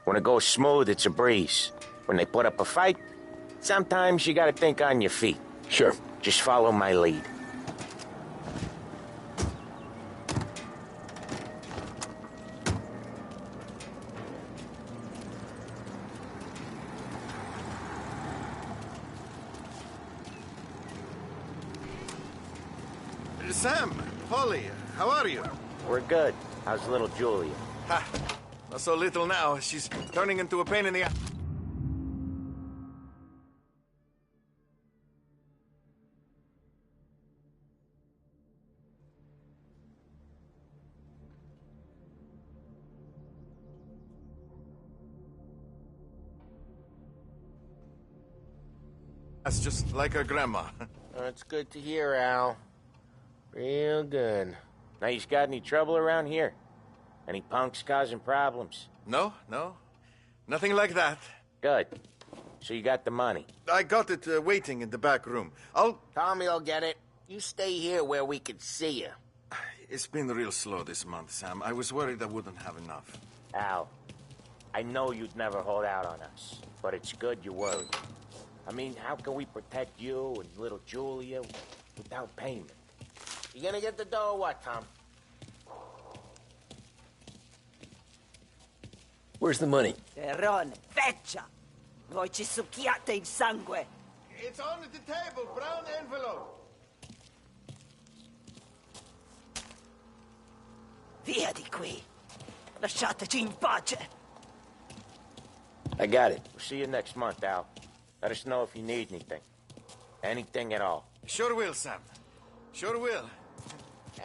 When it goes smooth, it's a breeze. When they put up a fight, sometimes you gotta think on your feet. Sure. Just follow my lead. Sam, Polly, how are you? We're good. How's little Julia? Ha! Not so little now. She's turning into a pain in the ass. That's just like her grandma. It's good to hear, Al. Real good. Now, you got any trouble around here? Any punks causing problems? No. Nothing like that. Good. So you got the money? I got it waiting in the back room. Tommy will get it. You stay here where we can see you. It's been real slow this month, Sam. I was worried I wouldn't have enough. Al, I know you'd never hold out on us, but it's good you're worried. I mean, how can we protect you and little Julia without payment? You gonna get the dough or what, Tom? Where's the money? Terrone, feccia! Voi ci succhiate il sangue! It's on the table, brown envelope. Via di qui! Lasciateci in pace! I got it. We'll see you next month, Al. Let us know if you need anything. Anything at all. Sure will, Sam. Sure will.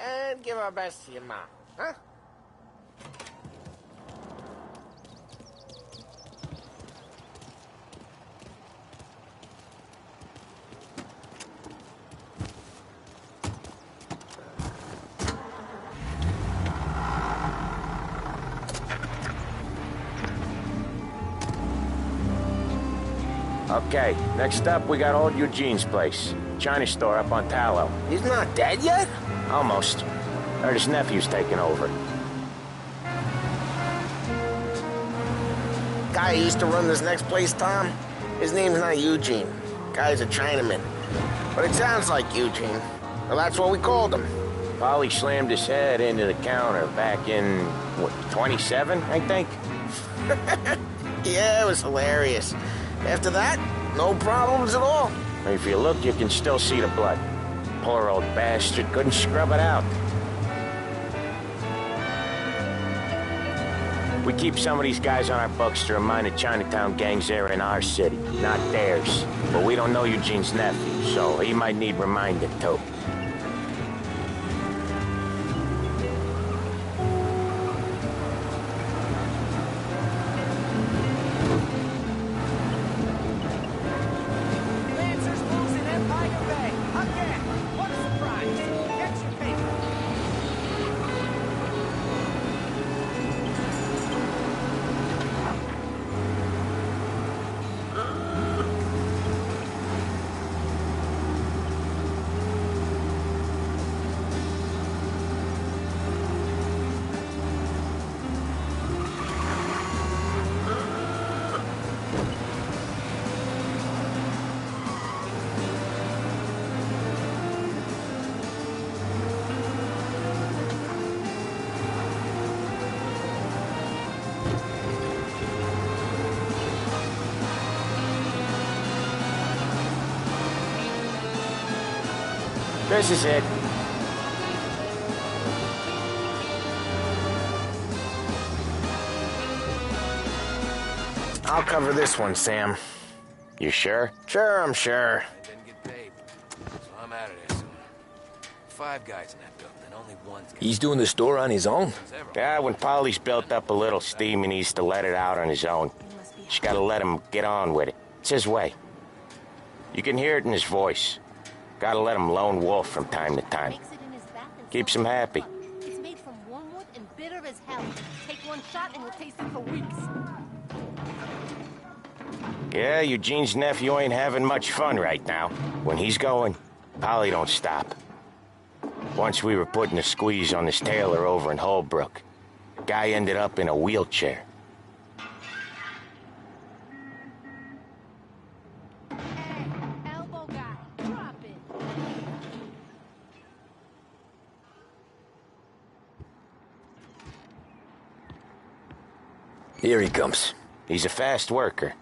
And give our best to your mom, huh? Okay, next up, we got old Eugene's place. China store up on Tallow. He's not dead yet? Almost. Heard his nephew's taking over. Guy who used to run this next place, Tom? His name's not Eugene. Guy's a Chinaman. But it sounds like Eugene. Well, that's what we called him. Polly slammed his head into the counter back in, what, 27, I think? Yeah, it was hilarious. After that, no problems at all. If you look, you can still see the blood. Poor old bastard couldn't scrub it out. We keep some of these guys on our books to remind the Chinatown gangs they're in our city, not theirs. But we don't know Eugene's nephew, so he might need reminding too. This is it. I'll cover this one, Sam. You sure? Sure, I'm sure. I didn't get paid, so I'm out of there soon. 5 guys in that building, and only one's got... He's doing the store on his own? Yeah, when Polly's built up a little steam, he needs to let it out on his own. Just gotta let him get on with it. It's his way. You can hear it in his voice. Gotta let him lone wolf from time to time. Keeps him happy. It's made from wormwood and bitter as hell. Take one shot and you'll taste it for weeks. Yeah, Eugene's nephew ain't having much fun right now. When he's going, Polly don't stop. Once we were putting a squeeze on this tailor over in Holbrook. The guy ended up in a wheelchair. Here he comes. He's a fast worker.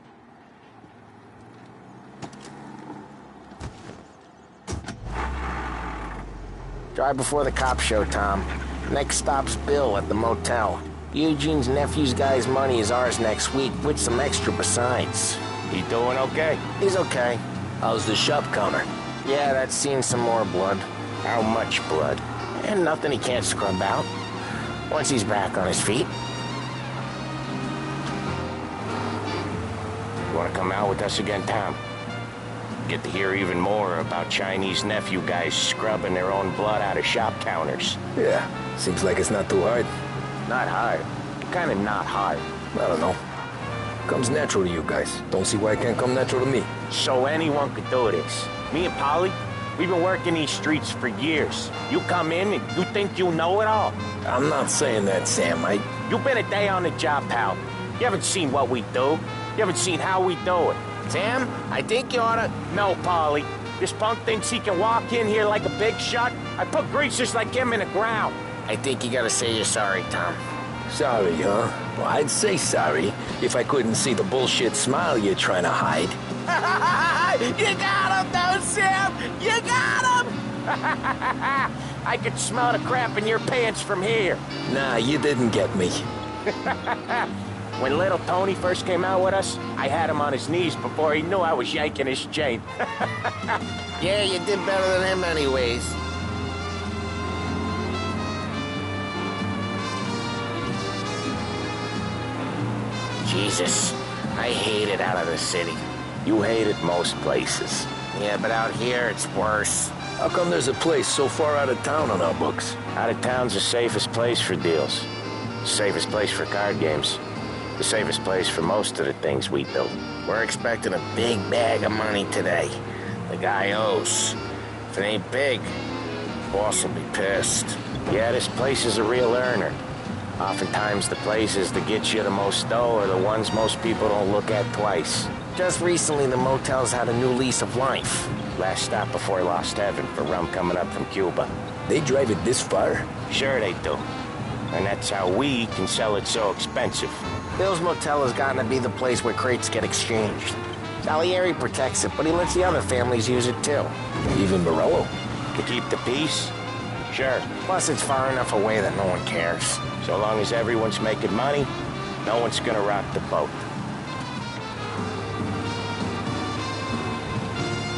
Right before the cop show, Tom. Next stop's Bill at the motel. Eugene's nephew's guy's money is ours next week, with some extra besides. He doing okay? He's okay. How's the shop counter? Yeah, that's seen some more blood. How much blood? And nothing he can't scrub out. Once he's back on his feet. You wanna come out with us again, Tom? Get to hear even more about Chinese nephew guys scrubbing their own blood out of shop counters. Yeah, seems like it's not too hard. Not hard. Kinda not hard. I don't know. Comes natural to you guys. Don't see why it can't come natural to me. So anyone could do this. Me and Polly, we've been working these streets for years. You come in and you think you know it all. I'm not saying that, Sam. You've been a day on the job, pal. You haven't seen what we do. You haven't seen how we do it. Sam, I think you oughta... No, Polly. This punk thinks he can walk in here like a big shot. I put greasers like him in the ground. I think you gotta say you're sorry, Tom. Sorry, huh? Well, I'd say sorry if I couldn't see the bullshit smile you're trying to hide. You got him, though, Sam! You got him! I could smell the crap in your pants from here. Nah, you didn't get me. When little Tony first came out with us, I had him on his knees before he knew I was yanking his chain. Yeah, you did better than him anyways. Jesus, I hate it out of the city. You hate it most places. Yeah, but out here it's worse. How come there's a place so far out of town on our books? Out of town's the safest place for deals. Safest place for card games. The safest place for most of the things we do. We're expecting a big bag of money today. The guy owes. If it ain't big, boss will be pissed. Yeah, this place is a real earner. Oftentimes the places that get you the most dough are the ones most people don't look at twice. Just recently the motel's had a new lease of life. Last stop before Lost Heaven for rum coming up from Cuba. They drive it this far? Sure they do. And that's how we can sell it so expensive. Bill's Motel has gotten to be the place where crates get exchanged. Salieri protects it, but he lets the other families use it too. Even Morello? To keep the peace? Sure. Plus it's far enough away that no one cares. So long as everyone's making money, no one's gonna rock the boat.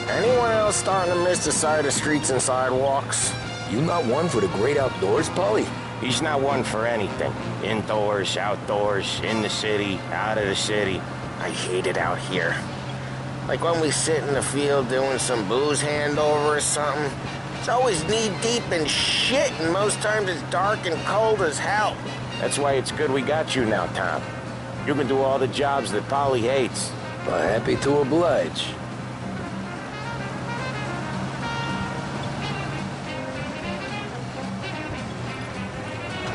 Anyone else starting to miss the side of streets and sidewalks? You not one for the great outdoors, Polly? He's not one for anything. Indoors, outdoors, in the city, out of the city. I hate it out here. Like when we sit in the field doing some booze handover or something. It's always knee-deep in shit, and most times it's dark and cold as hell. That's why it's good we got you now, Tom. You can do all the jobs that Polly hates. Well, happy to oblige.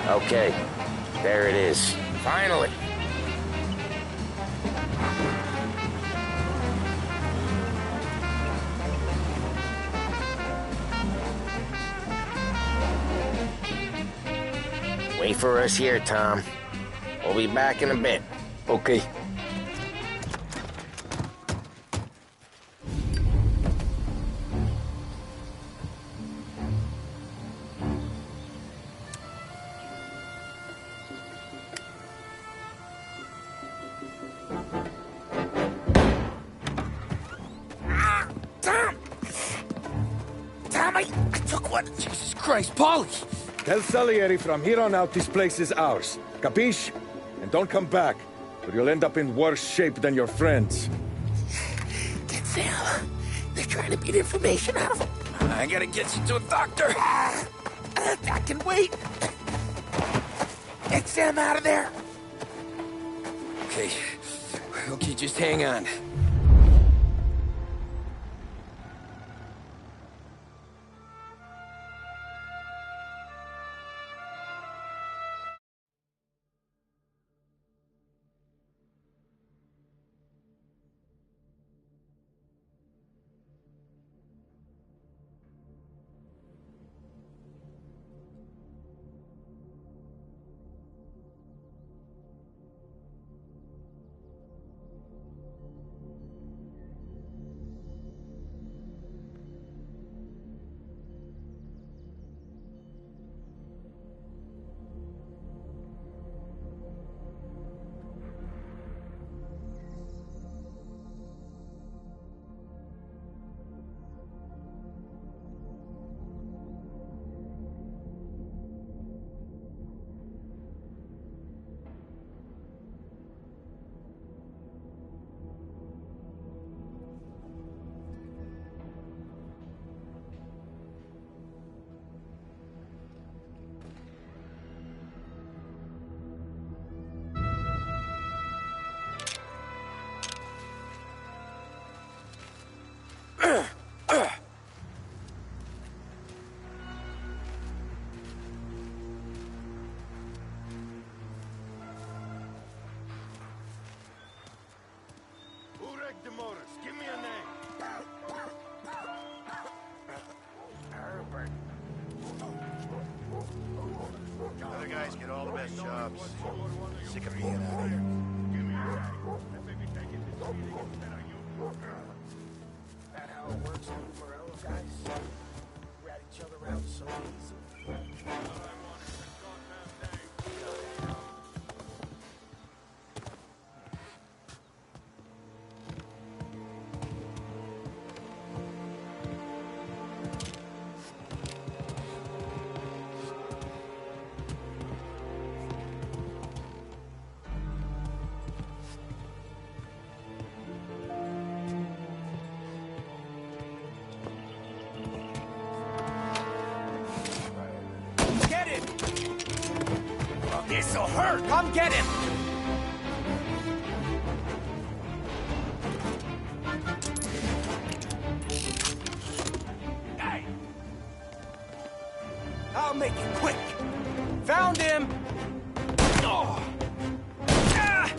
Okay, there it is. Finally. Wait for us here, Tom. We'll be back in a bit. Okay. Tom, I took one. Jesus Christ, Polly! Tell Salieri from here on out this place is ours. Capiche? And don't come back, or you'll end up in worse shape than your friends. Get Sam. They're trying to beat information out of him. I gotta get you to a doctor. I can wait. Get Sam out of there. Okay. Okay, just hang on. the motors. Give me a name. Herbert. Other guys get all the best jobs. Sick of being out here. That how it works on the Morello guys? Rat each other out so easy. This'll hurt! Come get him! Hey! I'll make it quick! Found him! Oh. Ah.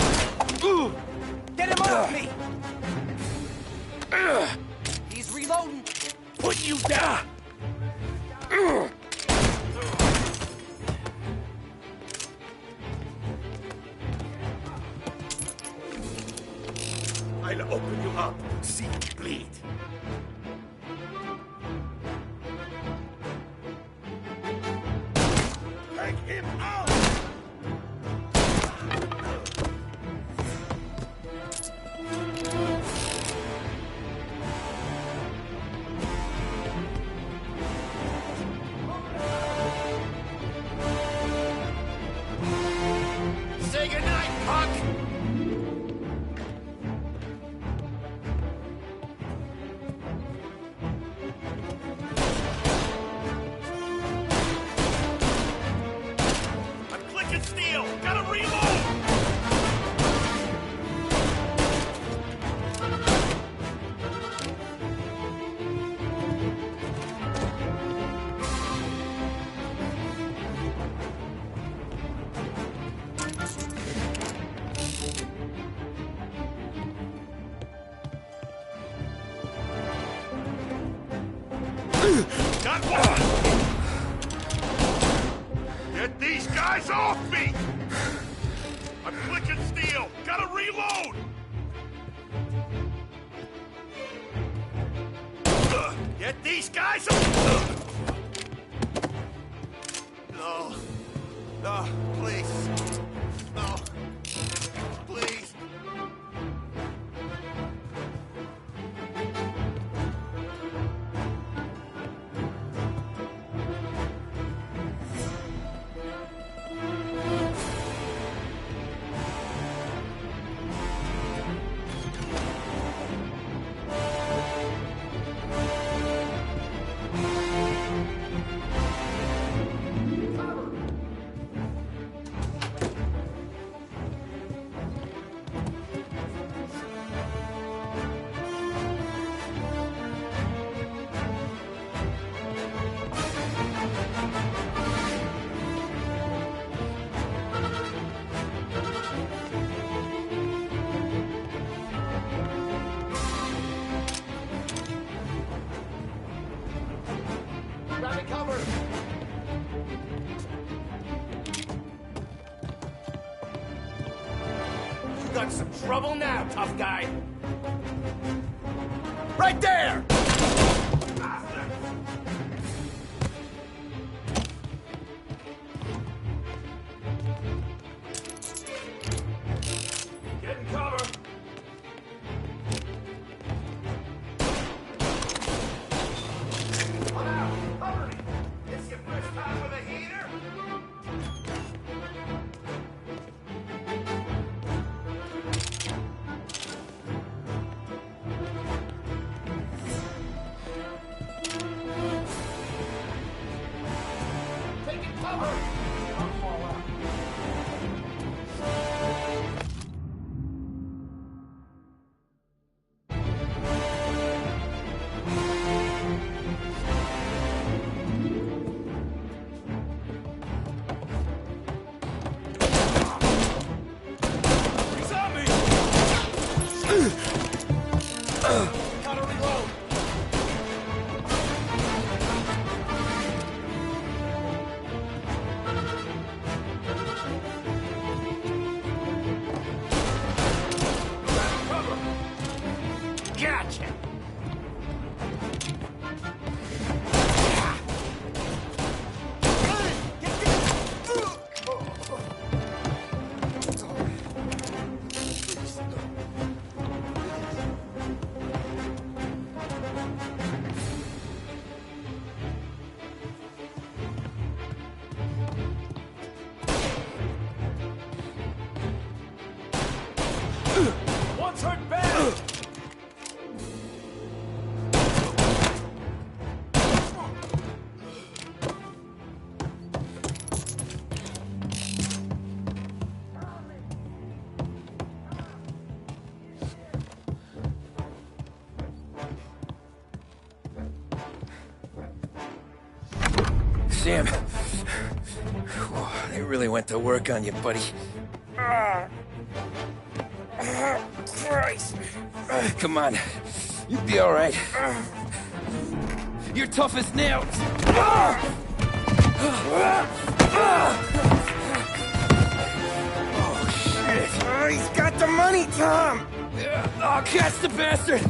Get him off me! He's reloading! Put you down! I'll open you up, see you bleed. Take him out! Say goodnight, punk! Gotta reload! Got one! Get these guys off me! I'm clicking steel! Gotta reload! Get these guys off! No. No, please. No. Please. Grab cover! You got some trouble now, tough guy. Right there! Get in cover! Come out! Cover me! It's your first time with a heater? Taking cover! Don't fall out. He's on me! Gotta reload. Gotcha! One's hurt bad! Sam. They really went to work on you, buddy. Christ! Come on. You'll be all right. You're tough as nails. Oh, shit. Oh, he's got the money, Tom! Oh, catch the bastard!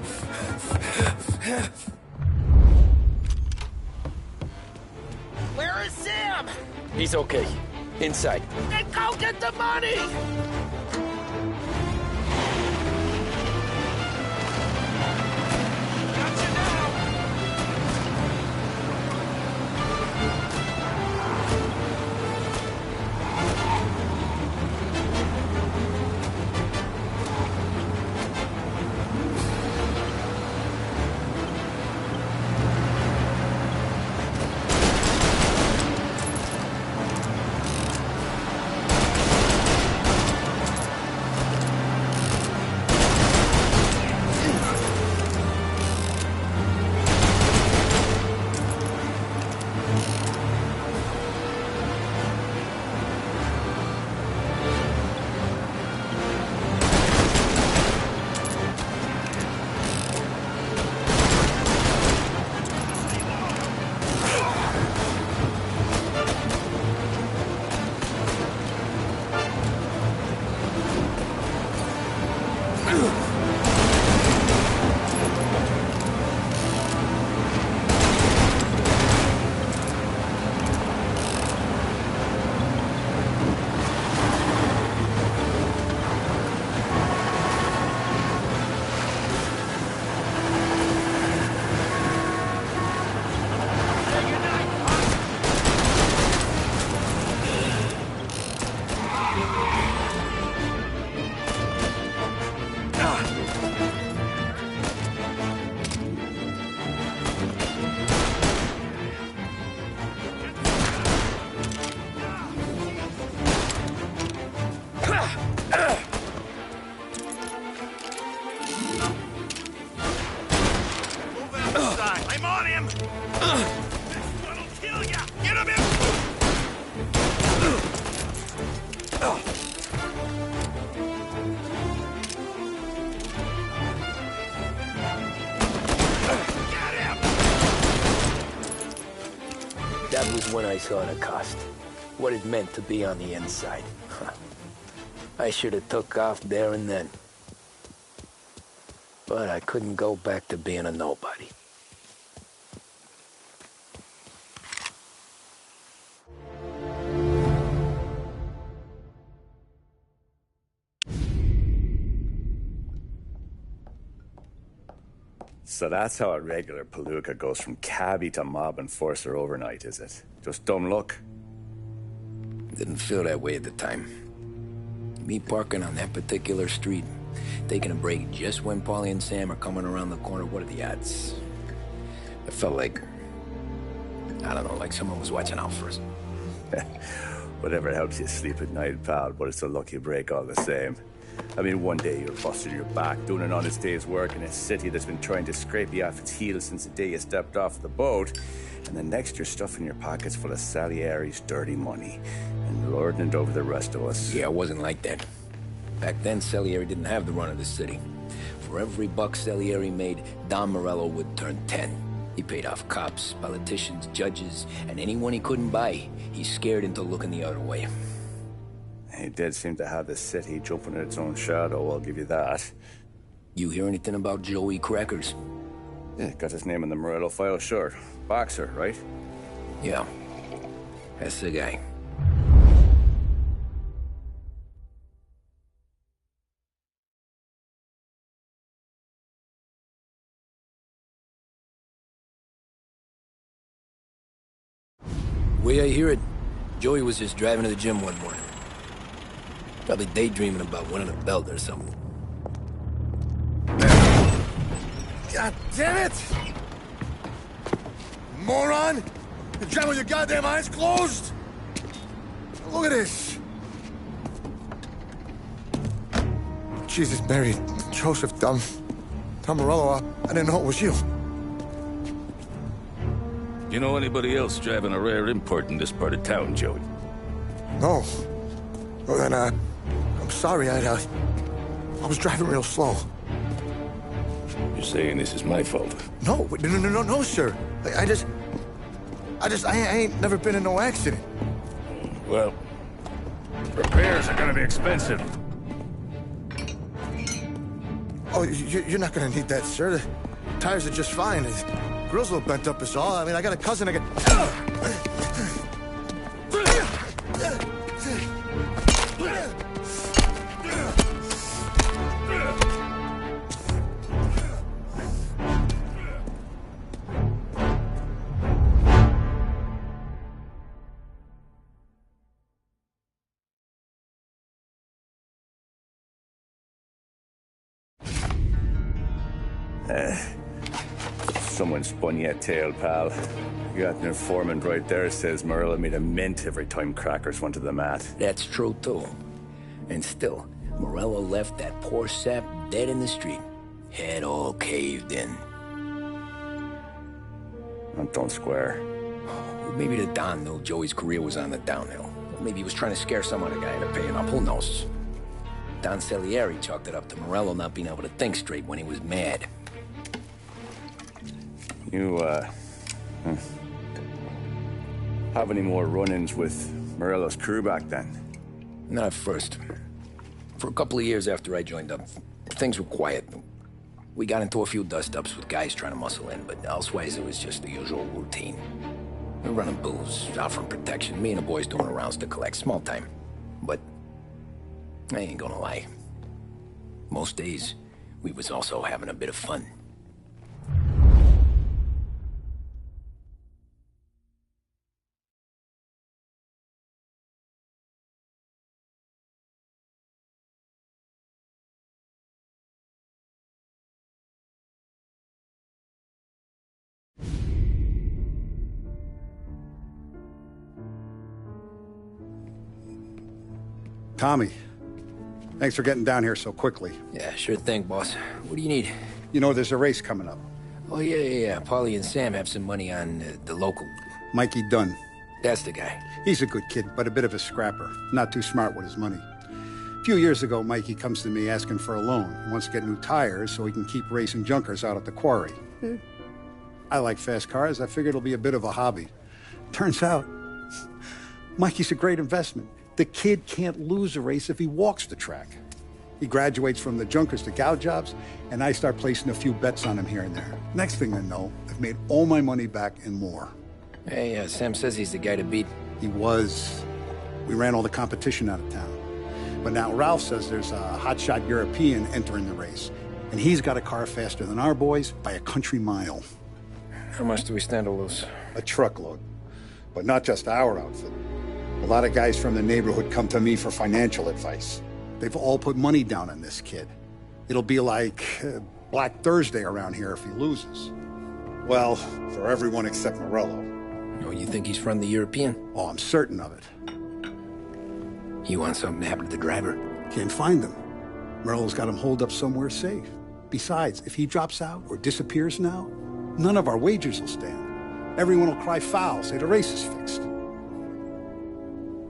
Where is Sam? He's okay. Inside. Then go get the money! I'm on him! This one'll kill ya! Get him in! That was when I saw the cost. What it meant to be on the inside. I should have took off there and then. But I couldn't go back to being a nobody. So that's how a regular palooka goes from cabbie to mob enforcer overnight, is it? Just dumb luck? Didn't feel that way at the time. Me parking on that particular street, taking a break just when Paulie and Sam are coming around the corner, what are the odds? It felt like, I don't know, like someone was watching out for us. Whatever helps you sleep at night, pal, but it's a lucky break all the same. I mean, one day you're busting your back, doing an honest day's work in a city that's been trying to scrape you off its heels since the day you stepped off the boat, and the next you're stuffing your pockets full of Salieri's dirty money and lording it over the rest of us. Yeah, it wasn't like that. Back then, Salieri didn't have the run of the city. For every buck Salieri made, Don Morello would turn 10. He paid off cops, politicians, judges, and anyone he couldn't buy, he scared into looking the other way. He did seem to have the city jumping at its own shadow, I'll give you that. You hear anything about Joey Crackers? Yeah, got his name in the Morello file, sure. Boxer, right? Yeah. That's the guy. Way I hear it, Joey was just driving to the gym one morning. Probably daydreaming about winning a belt or something. God damn it! Moron! You're driving with your goddamn eyes closed? Look at this! Jesus, Mary, Joseph, Tom Morello, I didn't know it was you. You know anybody else driving a rare import in this part of town, Joey? No. Well, then, I'm sorry, I was driving real slow. You're saying this is my fault? No, sir. I ain't never been in no accident. Well, repairs are gonna be expensive. Oh, you're not gonna need that, sir. The tires are just fine. The grill's a little bent up is all. I mean, I got a cousin I Someone spun you a tail, pal. You got an informant right there says Morello made a mint every time Crackers went to the mat. That's true, too. And still, Morello left that poor sap dead in the street. Head all caved in. Don't square. Maybe the Don knew Joey's career was on the downhill. Or maybe he was trying to scare some other guy into paying up. Who knows? Don Salieri chalked it up to Morello not being able to think straight when he was mad. You, have any more run-ins with Morello's crew back then? Not at first. For a couple of years after I joined up, things were quiet. We got into a few dust-ups with guys trying to muscle in, but elsewise it was just the usual routine. We were running booze, offering protection, me and the boys doing rounds to collect, small time. But I ain't gonna lie. Most days, we was also having a bit of fun. Tommy, thanks for getting down here so quickly. Yeah, sure thing, boss. What do you need? You know, there's a race coming up. Oh, yeah. Paulie and Sam have some money on the local. Mikey Dunn. That's the guy. He's a good kid, but a bit of a scrapper. Not too smart with his money. A few years ago, Mikey comes to me asking for a loan. He wants to get new tires so he can keep racing junkers out at the quarry. I like fast cars. I figured it'll be a bit of a hobby. Turns out, Mikey's a great investment. The kid can't lose a race if he walks the track. He graduates from the junkers to gal jobs, and I start placing a few bets on him here and there. Next thing I know, I've made all my money back and more. Hey, Sam says he's the guy to beat. He was. We ran all the competition out of town. But now Ralph says there's a hotshot European entering the race, and he's got a car faster than our boys by a country mile. How much do we stand to lose? A truckload. But not just our outfit. A lot of guys from the neighborhood come to me for financial advice. They've all put money down on this kid. It'll be like Black Thursday around here if he loses. Well, for everyone except Morello. Oh, you think he's from the European? Oh, I'm certain of it. You want something to happen to the driver? Can't find him. Morello's got him holed up somewhere safe. Besides, if he drops out or disappears now, none of our wagers will stand. Everyone will cry foul, say the race is fixed.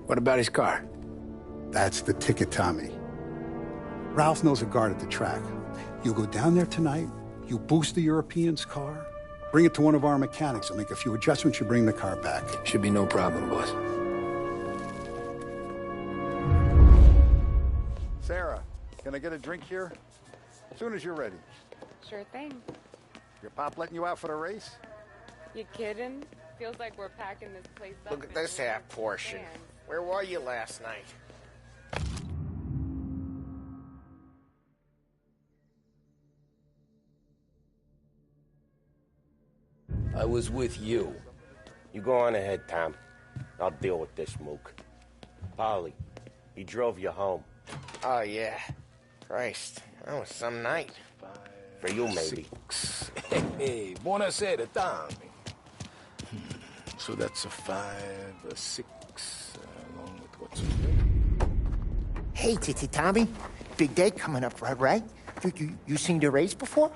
What about his car? That's the ticket, Tommy. Ralph knows a guard at the track. You go down there tonight, you boost the European's car, bring it to one of our mechanics. He'll make a few adjustments, you bring the car back. Should be no problem, boss. Sarah, can I get a drink here? As soon as you're ready. Sure thing. Your pop letting you out for the race? You kidding? Feels like we're packing this place up. Look at this half portion. Where were you last night? I was with you. You go on ahead, Tom. I'll deal with this mook. Polly, he drove you home. Oh, yeah. Christ, that was some night. For you, maybe. Hey, buonasera, Tommy. So that's a 5, a 6, along with what's... Hey, Tommy. Big day coming up, right? You seen the race before?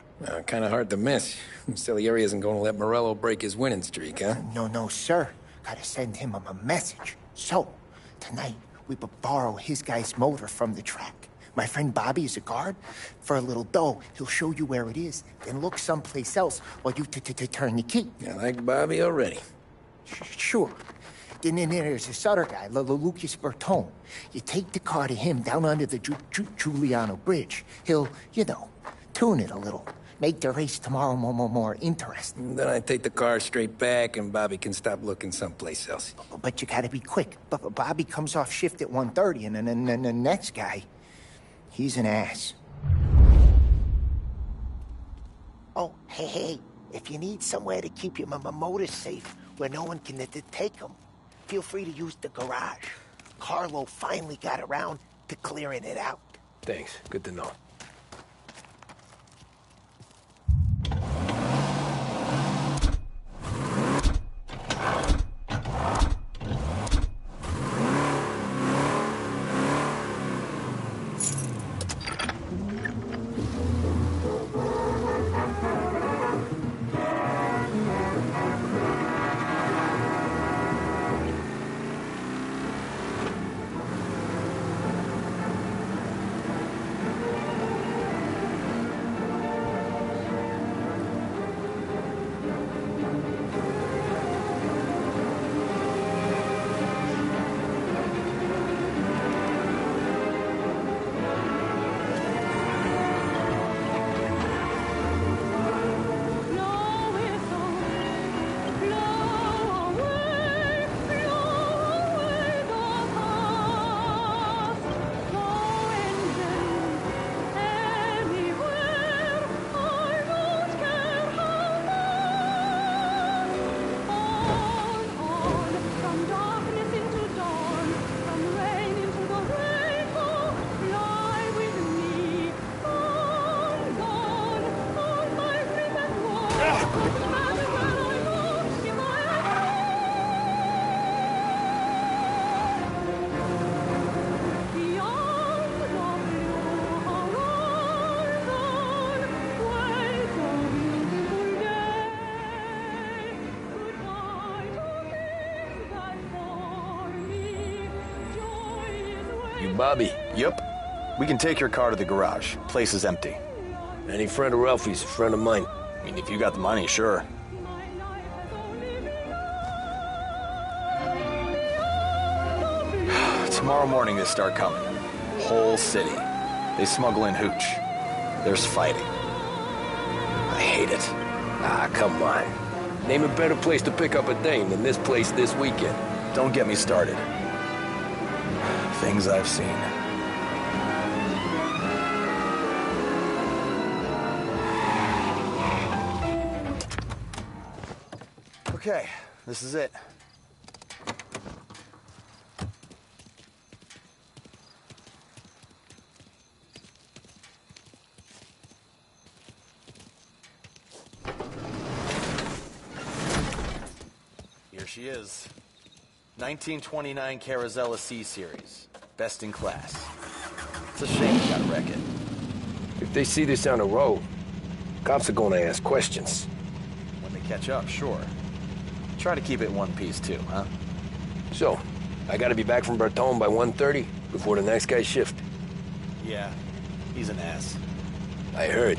Kind of hard to miss. Salieri isn't going to let Morello break his winning streak, huh? No, sir. Gotta send him a message. So, tonight, we borrow his guy's motor from the track. My friend Bobby is a guard. For a little dough, he'll show you where it is, then look someplace else while you turn the key. I like Bobby already. Sure. Then there's this other guy, Lucas Bertone. You take the car to him down under the Giuliano Bridge. He'll, tune it a little. Make the race tomorrow more interesting. Then I take the car straight back and Bobby can stop looking someplace else. But you gotta be quick. But Bobby comes off shift at 1:30 and then the next guy, he's an ass. Oh, hey, if you need somewhere to keep your motor safe where no one can take them, feel free to use the garage. Carlo finally got around to clearing it out. Thanks. Good to know. Bobby. Yep. We can take your car to the garage. Place is empty. Any friend of Ralphie's, a friend of mine. I mean, if you got the money, sure. Tomorrow morning they start coming. Whole city. They smuggle in hooch. There's fighting. I hate it. Ah, come on. Name a better place to pick up a dame than this place this weekend. Don't get me started. Things I've seen. Okay, this is it. Here she is. 1929 Carazella C-Series. Best in class. It's a shame you gotta wreck it. If they see this on the road, cops are gonna ask questions. When they catch up, sure. Try to keep it one piece too, huh? So, I gotta be back from Bertone by 1:30 before the next guy's shift. Yeah. He's an ass. I heard.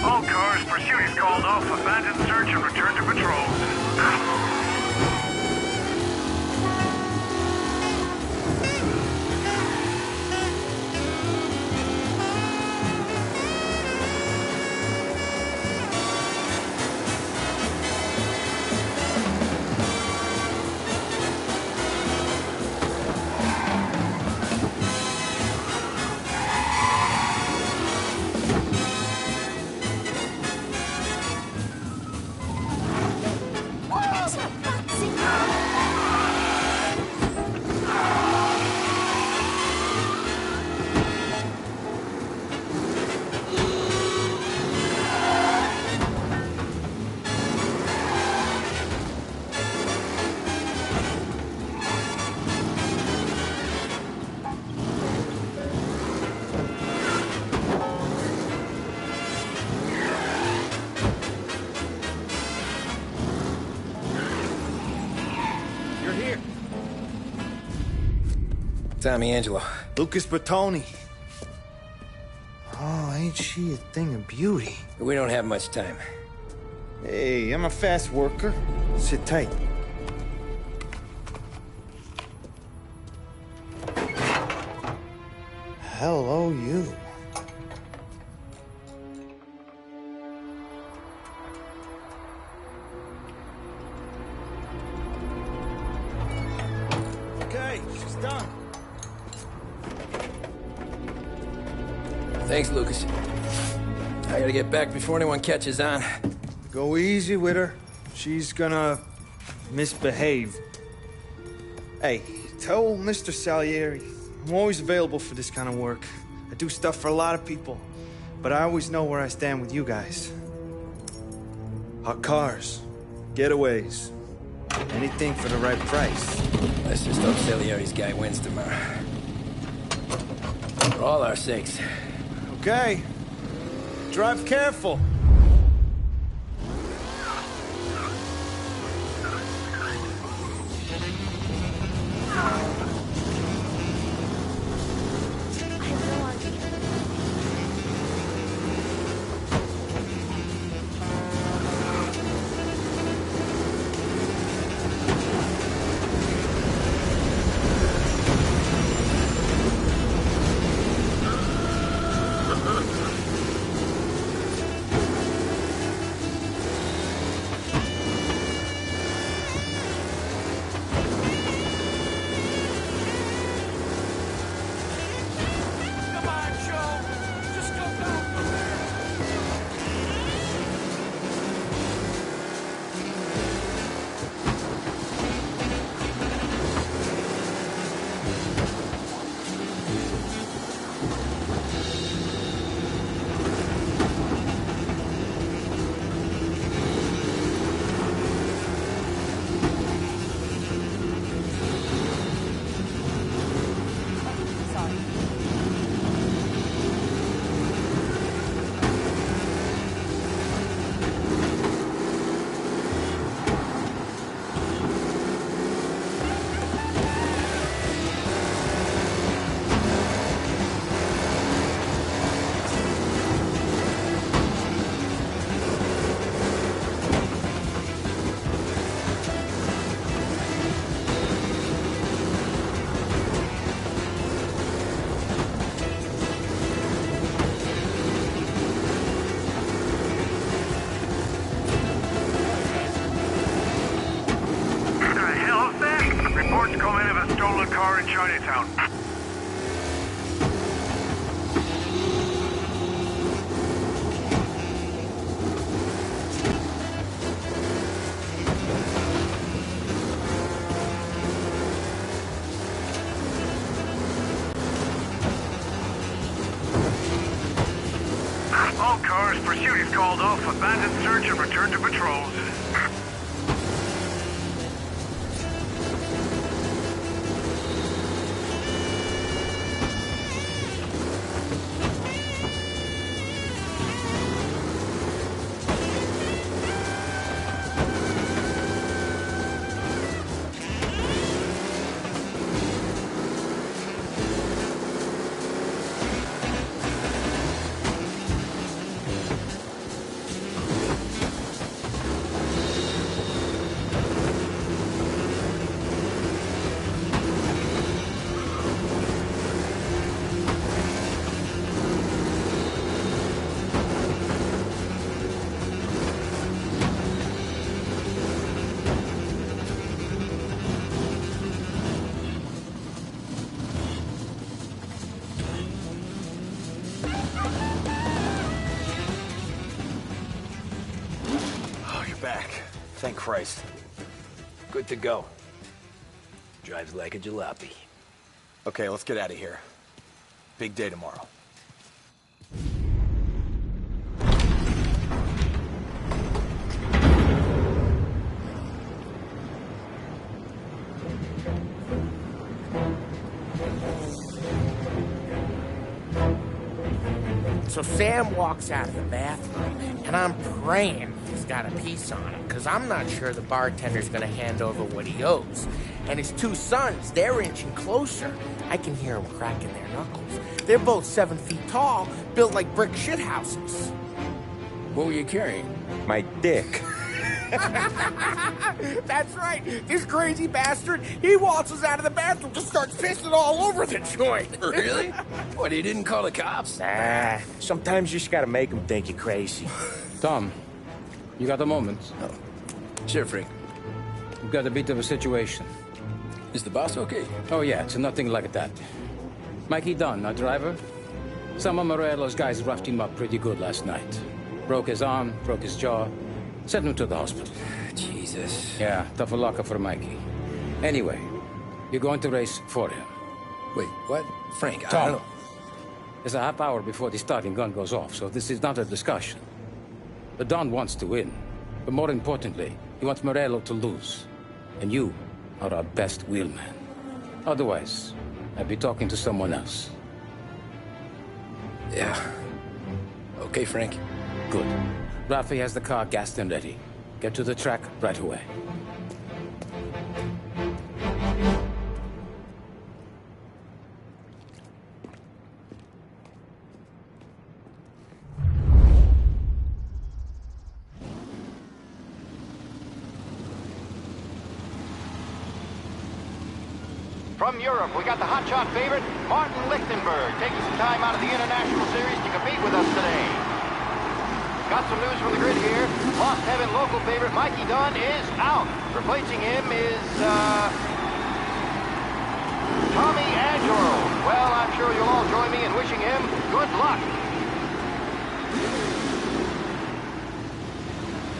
All cars, pursuit is called off. Abandon search and return to patrols. Tommy Angelo. Lucas Bertoni. Oh, ain't she a thing of beauty? We don't have much time. Hey, I'm a fast worker. Sit tight. Hello, you. Okay, she's done. Thanks, Lucas. I gotta get back before anyone catches on. Go easy with her. She's gonna misbehave. Hey, tell Mr. Salieri I'm always available for this kind of work. I do stuff for a lot of people, but I always know where I stand with you guys. Hot cars, getaways, anything for the right price. Let's just hope Salieri's guy wins tomorrow. For all our sakes. Okay. Drive careful. All cars, pursuit is called off. Abandon search and return to patrols. Thank Christ. Good to go. Drives like a jalopy. Okay, let's get out of here. Big day tomorrow. So Sam walks out of the bathroom, and I'm praying he's got a piece on him, because I'm not sure the bartender's going to hand over what he owes. And his two sons, they're inching closer. I can hear them cracking their knuckles. They're both 7 feet tall, built like brick shithouses. What were you carrying? My dick. That's right. This crazy bastard, he waltzes out of the bathroom, just starts pissing all over the joint. Really? What, he didn't call the cops? Sometimes you just gotta make them think you're crazy. Tom, you got a moment? Oh. Sure, Frank. We've got a bit of a situation. Is the boss okay? Oh, yeah, it's nothing like that. Mikey Dunn, our driver. Some of Morello's guys roughed him up pretty good last night. Broke his arm, broke his jaw. Sent him to the hospital. Jesus. Yeah, tough luck for Mikey. Anyway, you're going to race for him. Wait, what? Frank, I Tom, don't know. there's a half hour before the starting gun goes off, so this is not a discussion. The Don wants to win, but more importantly, he wants Morello to lose. And you are our best wheelman. Otherwise, I'd be talking to someone else. Yeah. Okay, Frank. Good. Rafi has the car gassed and ready. Get to the track right away. From Europe, we got the hotshot favorite, Martin Lichtenberg, taking some time out of the International Series to compete with us today. Got some news from the grid here. Lost Heaven local favorite Mikey Dunn is out. Replacing him is, Tommy Angelo. Well, I'm sure you'll all join me in wishing him good luck.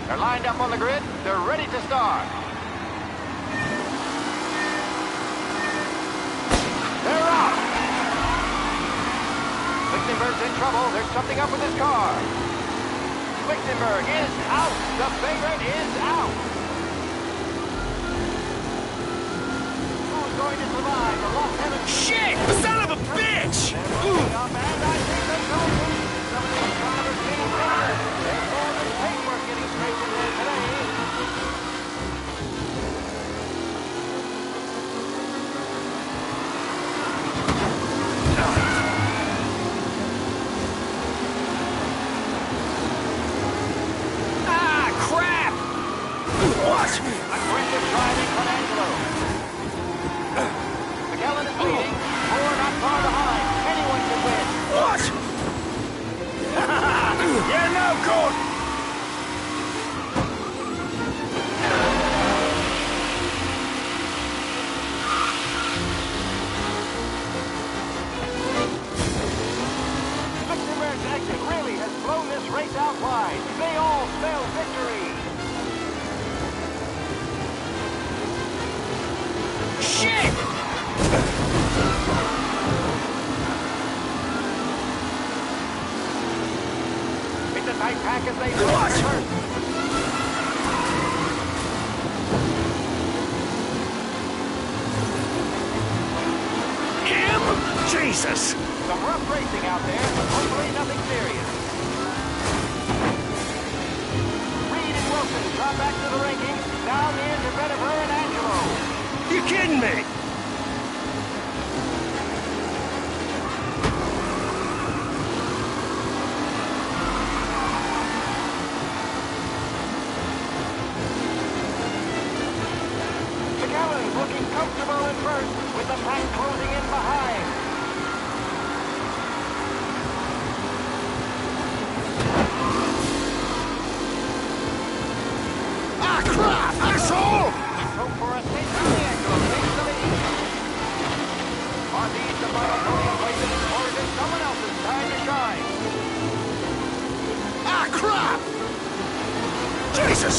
They're lined up on the grid. They're ready to start. They're out. Lichtenberg's in trouble. There's something up with his car. Lichtenberg is out. The favorite is out. Who's going to survive the Lost Heaven? Shit! The son of a bitch! Aggressive driving from Angelo. McKellen is leading. Moore not far behind. Anyone can win. What? You're no good! Lichtenberg's exit really has blown this race out wide. They all spell victory. Shit! tight pack as they first. Jesus! Some rough racing out there, but hopefully nothing serious. Reed and Wilson drop back to the rankings, down near to Bennifer and Angelo. You kidding me? McAllen's looking comfortable at first, with the pack closing in behind. Ah, crap! Asshole! Hope for a stint on the Angelo takes the lead. Are these the final podium places, or is it someone else's time to shine? Ah, crap! Jesus!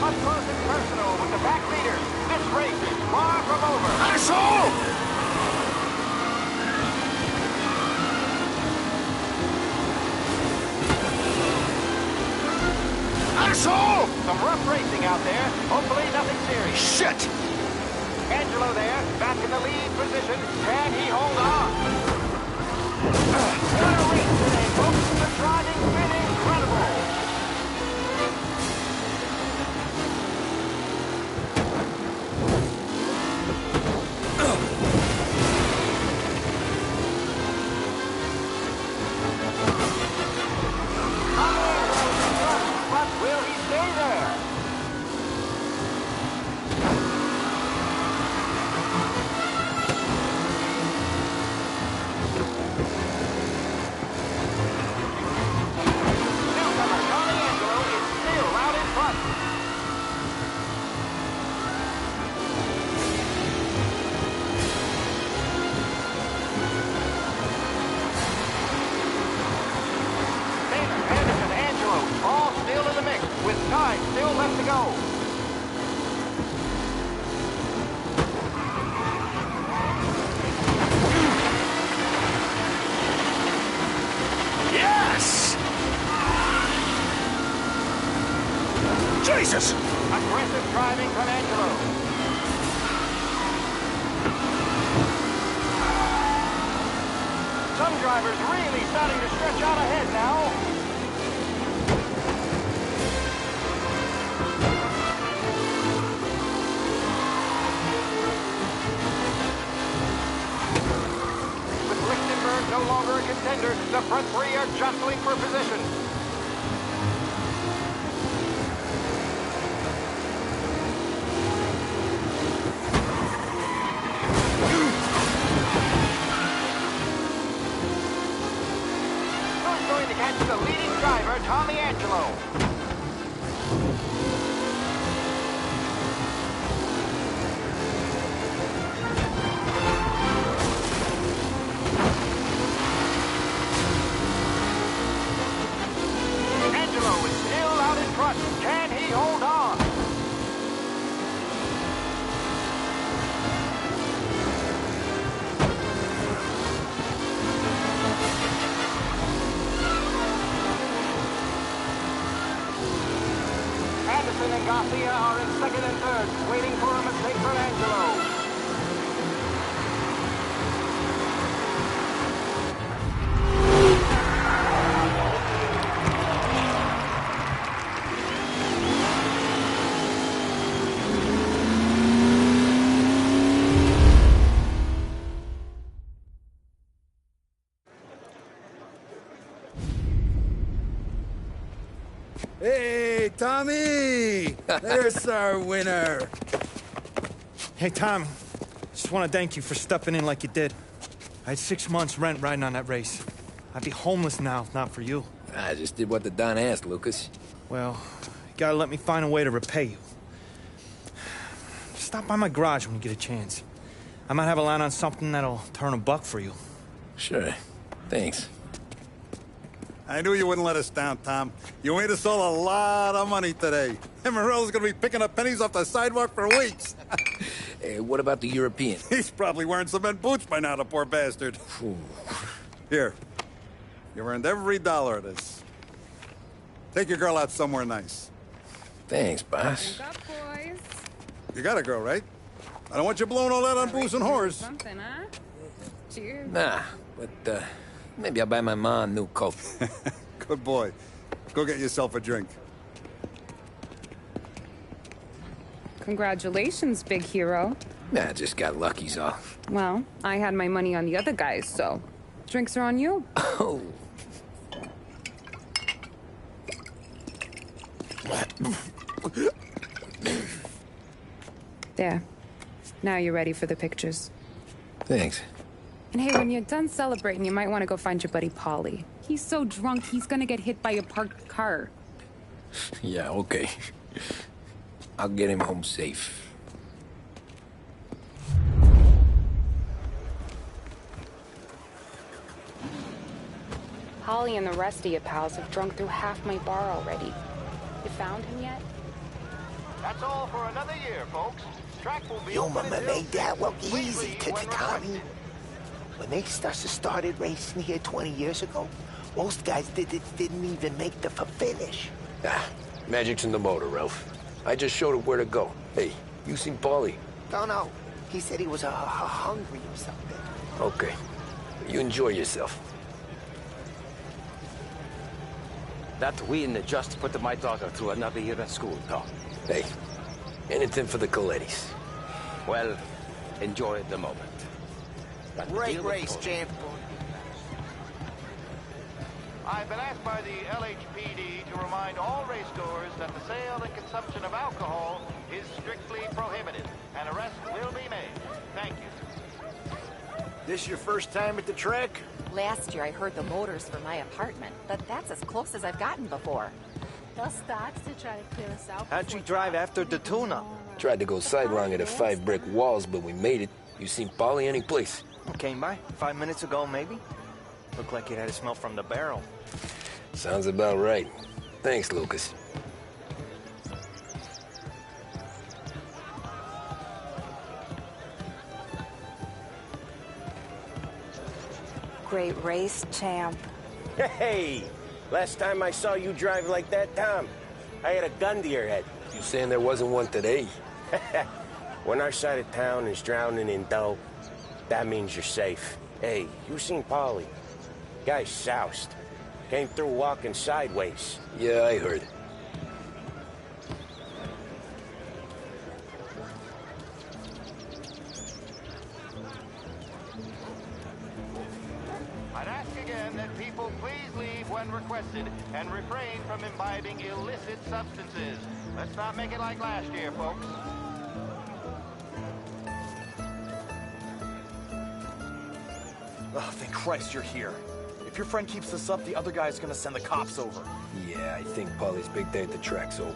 Up close and personal with the back leaders. This race is far from over. Asshole! Asshole! Some rough racing out there. Hopefully nothing serious. Shit! Angelo there, back in the lead position. Can he hold on? What a race today, folks. The driving's been incredible. But will he stay there? Newcomer Tommy Angelo is still out in front. Taylor, Anderson, Angelo, all still in the mix, with time still left to go. Yes! Jesus! Aggressive driving from Angelo. Some drivers really starting to stretch out ahead now. With Lichtenberg no longer a contender, the front three are jostling for position. Who's going to catch the leading driver, Tommy Angelo? Angelo is still out in front. Can he hold on? Anderson and Garcia are in second and third, waiting for a mistake from Angelo. Hey, Tommy! There's our winner. Hey, Tom. Just want to thank you for stepping in like you did. I had 6 months rent riding on that race. I'd be homeless now if not for you. I just did what the Don asked, Lucas. Well, you gotta let me find a way to repay you. Stop by my garage when you get a chance. I might have a line on something that'll turn $1 for you. Sure. Thanks. I knew you wouldn't let us down, Tom. You made us all a lot of money today. And Morello's gonna be picking up pennies off the sidewalk for weeks. Hey, Hey, what about the European? He's probably wearing cement boots by now, the poor bastard. Here. You've earned every dollar of this. Take your girl out somewhere nice. Thanks, boss. What's up, boys? You got a girl, right? I don't want you blowing all that on booze and whores. Something, huh? Cheers. Nah, but, maybe I'll buy my ma a new coat. Good boy. Go get yourself a drink. Congratulations, big hero. Nah, just got lucky's all. Well, I had my money on the other guys, so drinks are on you. Oh. There. Now you're ready for the pictures. Thanks. And hey, when you're done celebrating, you might want to go find your buddy Paulie. He's so drunk, he's gonna get hit by a parked car. Yeah, okay. I'll get him home safe. Holly and the rest of your pals have drunk through half my bar already. You found him yet? That's all for another year, folks. Track will be Yo, open mama until made that look Please easy leave to when Tommy. requested. When they started racing here 20 years ago, most guys didn't even make the finish. Ah, magic's in the motor, Ralph. I just showed him where to go. Hey, you seen Paulie? No. He said he was hungry or something. Okay. You enjoy yourself. That win just put my daughter through another year at school, Tom. Hey, anything for the Colettis. Well, enjoy the moment. Great race, champ. I've been asked by the LHPD to remind all racegoers that the sale and consumption of alcohol is strictly prohibited, and arrests will be made. Thank you. This your first time at the track? Last year I heard the motors from my apartment, but that's as close as I've gotten before. They'll start to try to clear us out. How'd you drive after the tuna? Tried to go sidelong at the 5 brick walls, but we made it. You seen Paulie any place? Came by 5 minutes ago, maybe. Looked like it had a smell from the barrel. Sounds about right. Thanks, Lucas. Great race, champ. Hey! Last time I saw you drive like that, Tom, I had a gun to your head. You saying there wasn't one today? When our side of town is drowning in dough, that means you're safe. Hey, you seen Paulie? Guy's soused. Came through walking sideways. Yeah, I heard. I'd ask again that people please leave when requested and refrain from imbibing illicit substances. Let's not make it like last year, folks. Oh, thank Christ you're here. If your friend keeps this up, the other guy's gonna send the cops over. Yeah, I think Paulie's big day at the track's over.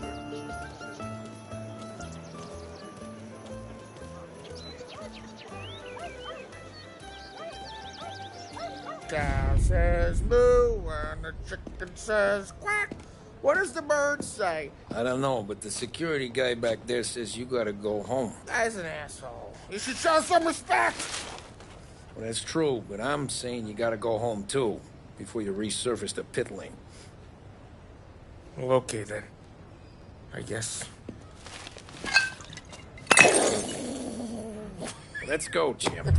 Cow says moo and the chicken says quack. What does the bird say? I don't know, but the security guy back there says you gotta go home. Guy's an asshole. You should show some respect. Well, that's true, but I'm saying you gotta go home too, before you resurface the pit lane. Well, okay then. I guess. Let's go, champ.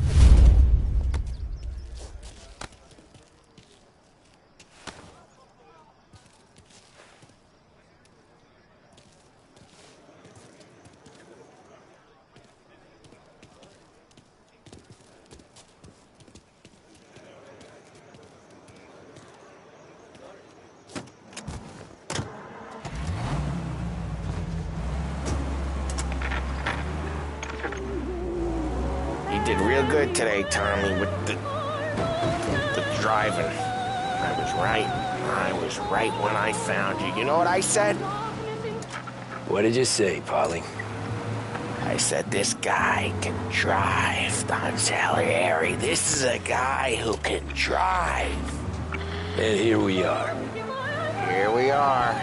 Did real good today, Tommy, with the driving. I was right. I was right when I found you. You know what I said? What did you say, Paulie? I said, this guy can drive, Don Salieri. This is a guy who can drive. And here we are. Here we are.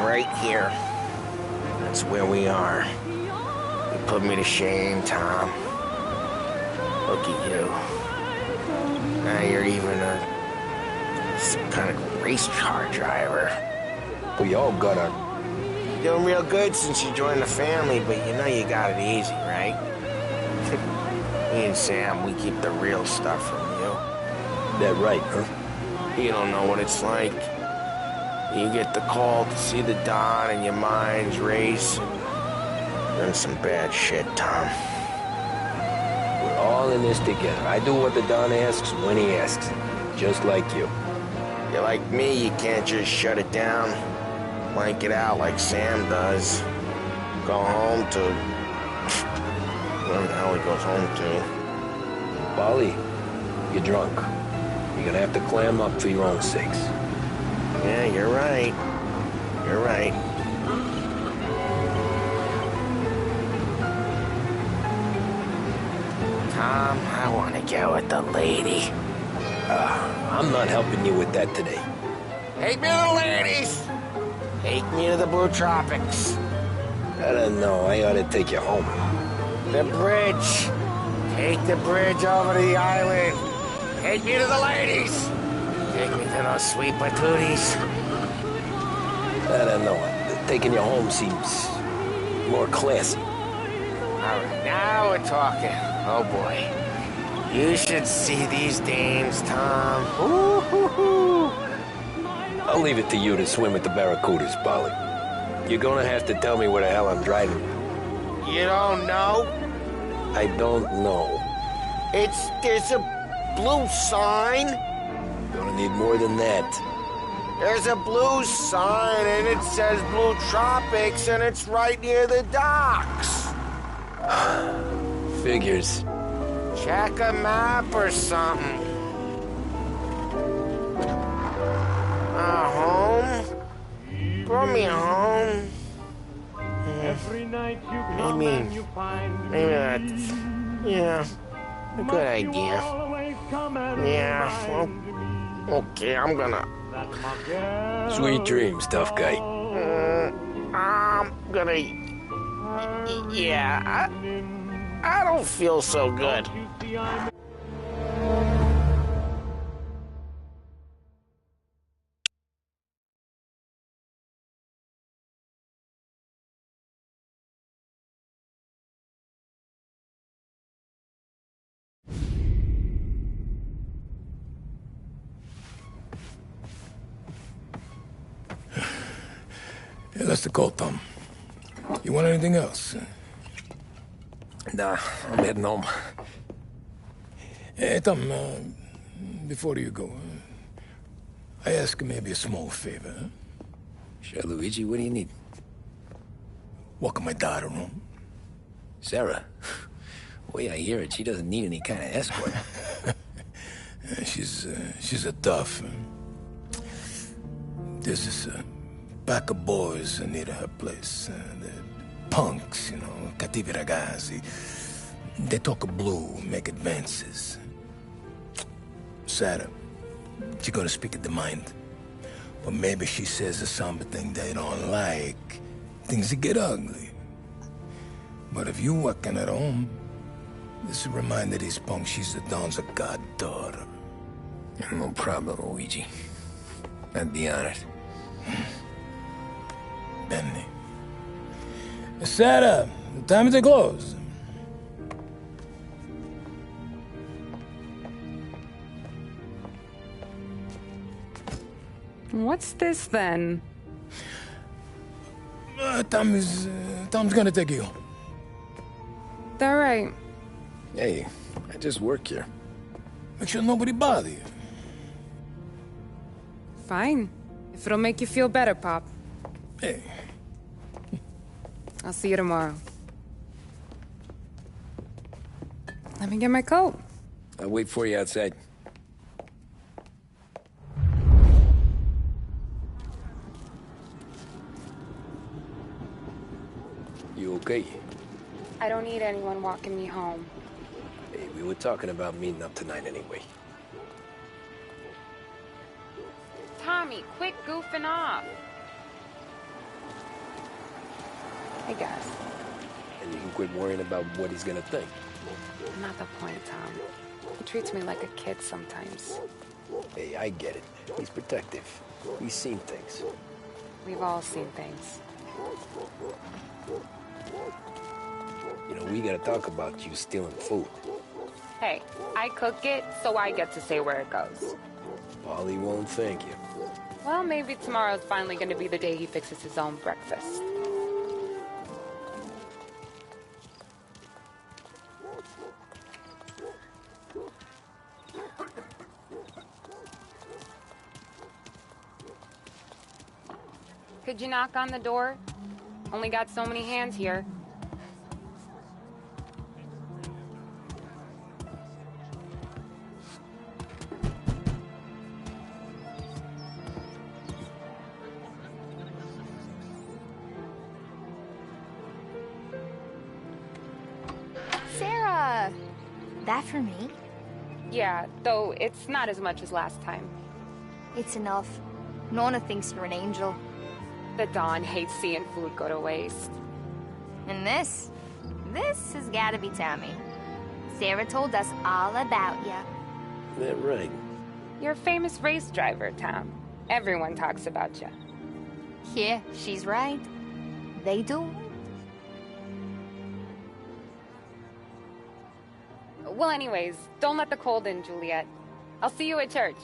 Right here. That's where we are. put me to shame, Tom. Look at you. Now you're even some kind of race car driver. We all got our... You're doing real good since you joined the family, but you know you got it easy, right? Me and Sam, we keep the real stuff from you. That right, huh? You don't know what it's like. You get the call to see the Don and your mind's race. Done some bad shit, Tom. We're all in this together. I do what the Don asks when he asks. Just like you. You're like me, you can't just shut it down. Blank it out like Sam does. Go home to... where the hell he goes home to. Polly, you're drunk. You're gonna have to clam up for your own sakes. Yeah, you're right. You're right. Tom, I want to get with the lady. I'm not helping you with that today. Take me to the ladies! Take me to the Blue Tropics. I don't know. I ought to take you home. The bridge. Take the bridge over to the island. Take me to the ladies. Take me to those sweet patooties. I don't know. Taking you home seems more classy. All right, now we're talking. Oh, boy. You should see these dames, Tom. Ooh-hoo-hoo. I'll leave it to you to swim with the barracudas, Polly. You're gonna have to tell me where the hell I'm driving. You don't know? I don't know. There's a blue sign. Gonna need more than that. There's a blue sign, and it says Blue Tropics, and it's right near the docks. Figures. Check a map or something. Home? Brought me home. Maybe that's... yeah, a good idea. Yeah, well, okay, I'm gonna... Sweet dreams, tough guy. I'm gonna... yeah, I don't feel so good. Yeah, that's the call, Tom. You want anything else? Nah, I'm heading home. Hey, Tom, before you go, I ask maybe a small favor. Huh? Sure, Luigi, what do you need? Walk my daughter home. Sarah? The way I hear it, she doesn't need any kind of escort. She's a tough. This is a pack of boys near her place. They're punks, you know, cattivi ragazzi. They talk blue, make advances. Sarah, she's gonna speak at the mind. Or maybe she says something they don't like. Things that get ugly. But if you walking at home, this will remind these punks she's the Don's a goddaughter. No problem, Luigi. I'd be honored. Benny. Sarah, the time to close. What's this then? Tom's gonna take you. All right. Hey, I just work here. Make sure nobody bother you. Fine. If it'll make you feel better, Pop. Hey. I'll see you tomorrow. Let me get my coat. I'll wait for you outside. You okay? I don't need anyone walking me home. Hey, we were talking about meeting up tonight anyway. Tommy, quit goofing off. I guess. And you can quit worrying about what he's gonna think. Not the point, Tom. He treats me like a kid sometimes. Hey, I get it. He's protective. He's seen things. We've all seen things. You know, we gotta talk about you stealing food. Hey, I cook it, so I get to say where it goes. Paulie won't thank you. Well, maybe tomorrow's finally gonna be the day he fixes his own breakfast. Could you knock on the door? Only got so many hands here. Sarah! That for me? Yeah, though it's not as much as last time. It's enough. Nona thinks you're an angel. The Don hates seeing food go to waste. And this has gotta be Tommy. Sarah told us all about ya. That right? You're a famous race driver, Tom. Everyone talks about you. Yeah, she's right. They do. Well, anyways, don't let the cold in, Juliet. I'll see you at church.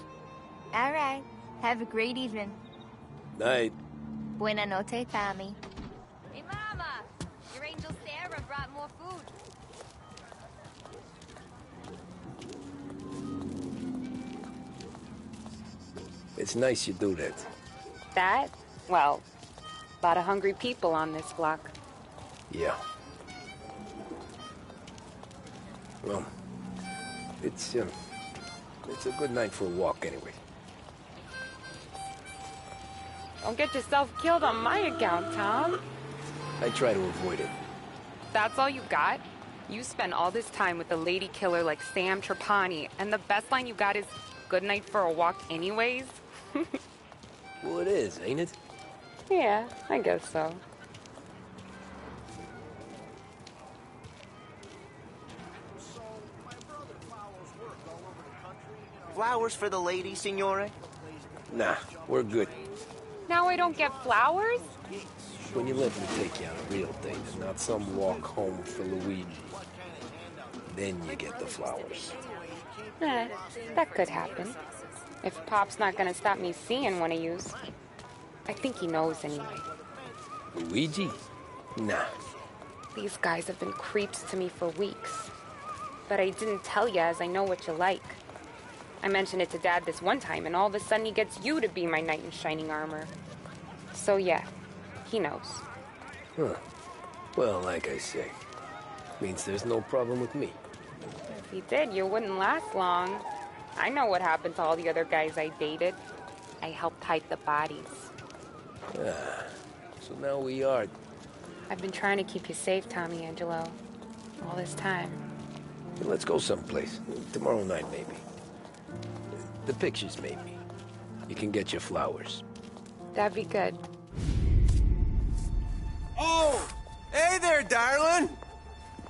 All right. Have a great evening. Night. Buena noche, Tommy. Hey, Mama! Your angel Sarah brought more food. It's nice you do that. That? Well, a lot of hungry people on this block. Yeah. Well, it's a good night for a walk anyway. Don't get yourself killed on my account, Tom. I try to avoid it. That's all you got? You spend all this time with a lady killer like Sam Trapani, and the best line you got is, "Good night for a walk anyways"? Well, it is, ain't it? Yeah, I guess so. Flowers for the lady, signore? Nah, we're good. Now I don't get flowers? When you let me take you on a real date and not some walk home for Luigi, then you get the flowers. That could happen. If Pop's not gonna stop me seeing one of yous. I think he knows anyway. Luigi? Nah. These guys have been creeps to me for weeks. But I didn't tell you as I know what you like. I mentioned it to Dad this one time, and all of a sudden he gets you to be my knight in shining armor. So yeah, he knows. Huh. Well, like I say, means there's no problem with me. If he did, you wouldn't last long. I know what happened to all the other guys I dated. I helped hide the bodies. Ah, so now we are... I've been trying to keep you safe, Tommy Angelo. All this time. Let's go someplace. Tomorrow night, maybe. The pictures, maybe. You can get your flowers. That'd be good. Oh! Hey there, darling!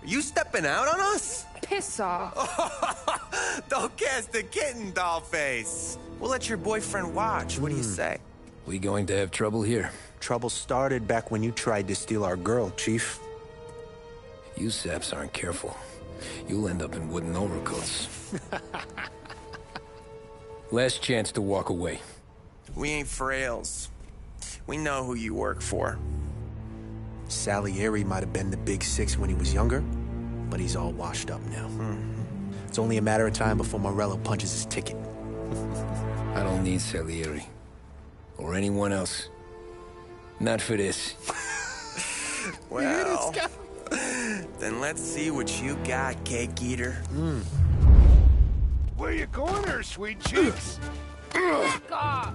Are you stepping out on us? Piss off. Don't cast the kitten, dollface. We'll let your boyfriend watch. What do you say? We going to have trouble here? Trouble started back when you tried to steal our girl, Chief. You saps aren't careful. You'll end up in wooden overcoats. Last chance to walk away. We ain't frails. We know who you work for. Salieri might have been the big six when he was younger, but he's all washed up now. It's only a matter of time before Morello punches his ticket. I don't need Salieri. Or anyone else. Not for this. Well, then let's see what you got, cake eater. Where you going there, sweet cheeks? Back off!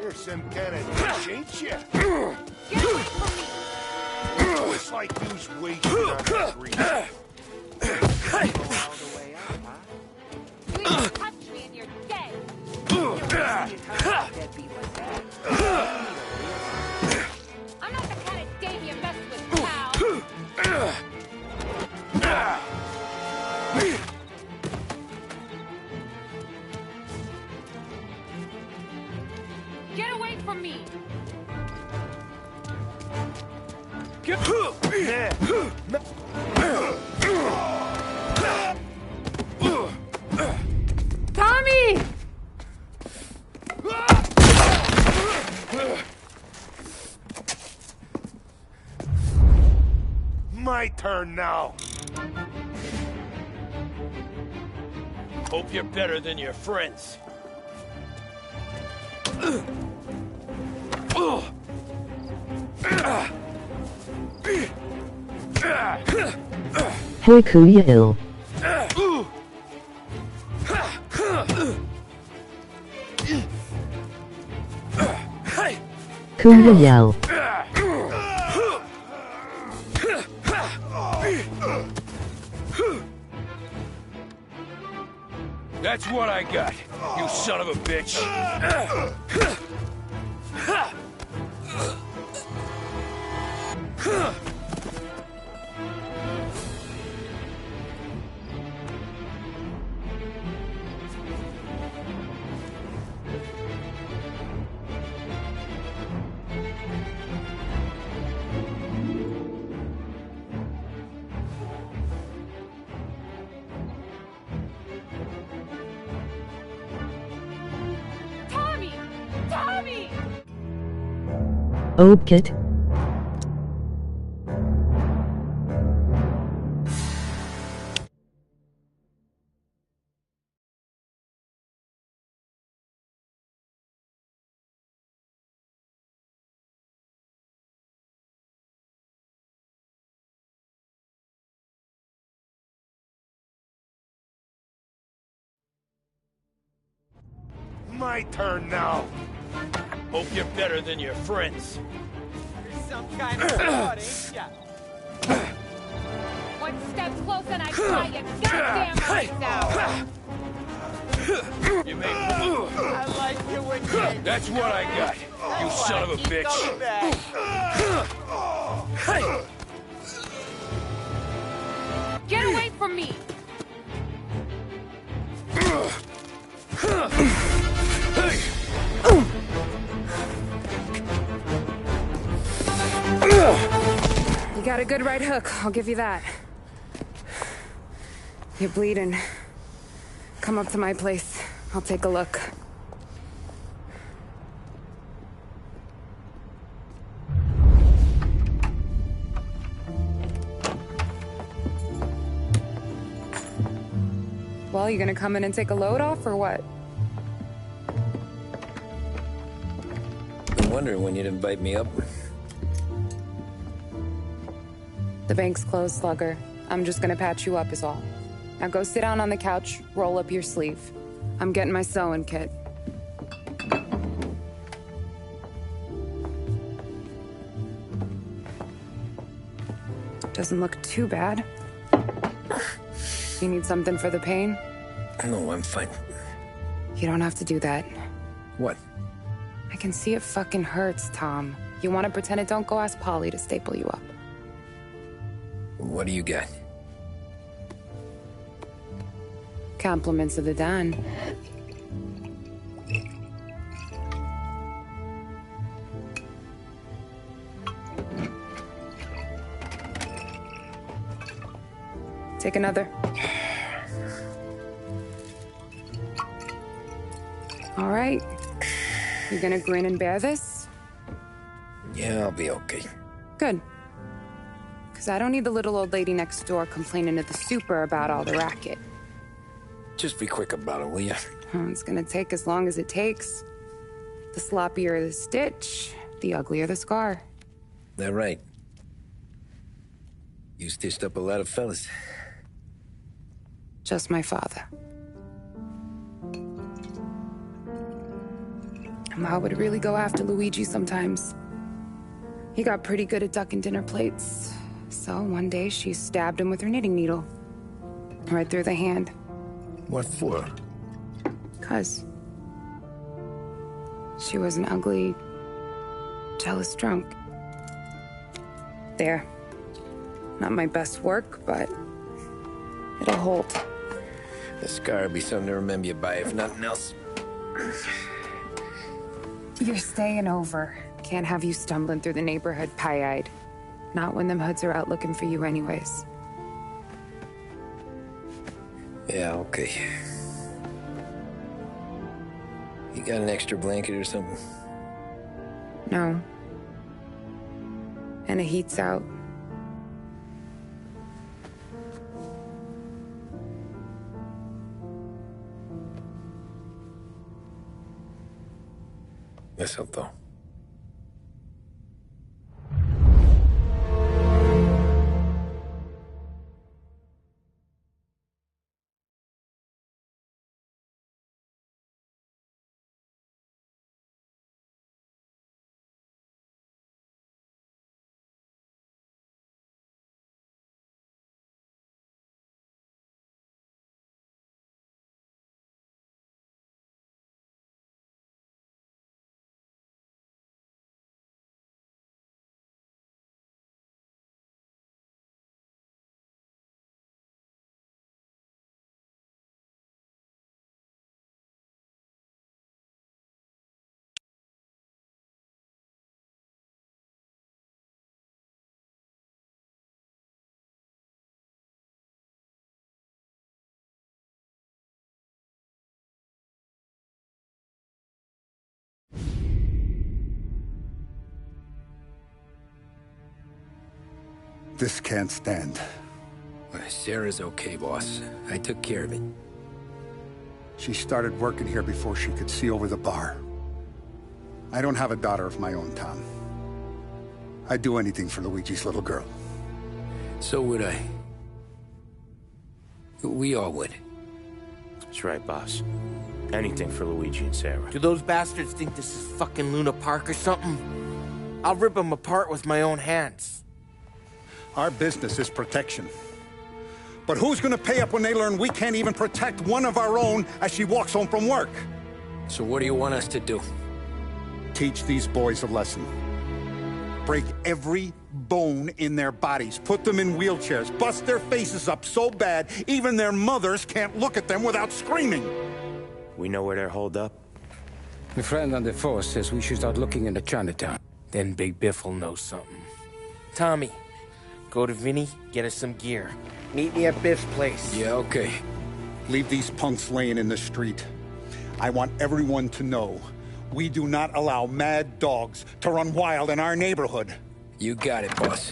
You're some kind of dish, ain't ya? Get away from me! It's like you's wasted on that grease. All the way up, huh? You even touch me and you're dead! I'm not the kind of dame you mess with. Get away from me! Tommy! My turn now. Hope you're better than your friends. Hey D-Yels. D-Yels. That's what I got, you son of a bitch. Tommy! Tommy! Oh, kid. My turn now. Hope you're better than your friends. You're some kind of fraud, ain't ya? One step closer and I fry your goddamn eyes out! You made I like you when you... That's what I got, you son of a Keep going back. bitch. Get away from me! You got a good right hook, I'll give you that. You're bleeding. Come up to my place. I'll take a look. Well, you gonna come in and take a load off, or what? Been wondering when you'd invite me up. The bank's closed, Slugger. I'm just gonna patch you up is all. Now go sit down on the couch, roll up your sleeve. I'm getting my sewing kit. Doesn't look too bad. You need something for the pain? No, I'm fine. You don't have to do that. What? I can see it fucking hurts, Tom. You want to pretend it don't go ask Polly to staple you up. What do you got? Compliments of the Don. Take another. All right. You gonna grin and bear this? Yeah, I'll be okay. Good. Because I don't need the little old lady next door complaining to the super about all the racket. Just be quick about it, will ya? It's gonna take as long as it takes. The sloppier the stitch, the uglier the scar. That right. You stitched up a lot of fellas. Just my father. Ma would really go after Luigi sometimes. He got pretty good at ducking dinner plates. So one day she stabbed him with her knitting needle. Right through the hand. What for? 'Cause she was an ugly, jealous drunk. There. Not my best work, but it'll hold. The scar will be something to remember you by, if nothing else. You're staying over. Can't have you stumbling through the neighborhood pie-eyed. Not when them hoods are out looking for you anyways. Yeah, okay. You got an extra blanket or something? No. And the heat's out. Eso todo. This can't stand. Sarah's okay, boss. I took care of it. She started working here before she could see over the bar. I don't have a daughter of my own, Tom. I'd do anything for Luigi's little girl. So would I. We all would. That's right, boss. Anything for Luigi and Sarah. Do those bastards think this is fucking Luna Park or something? I'll rip them apart with my own hands. Our business is protection. But who's gonna pay up when they learn we can't even protect one of our own as she walks home from work? So what do you want us to do? Teach these boys a lesson. Break every bone in their bodies. Put them in wheelchairs. Bust their faces up so bad, even their mothers can't look at them without screaming. We know where they're holed up? My friend on the force says we should start looking into Chinatown. Then Big Biff will know something. Tommy, go to Vinny, get us some gear. Meet me at Biff's place. Yeah, okay. Leave these punks laying in the street. I want everyone to know we do not allow mad dogs to run wild in our neighborhood. You got it, boss.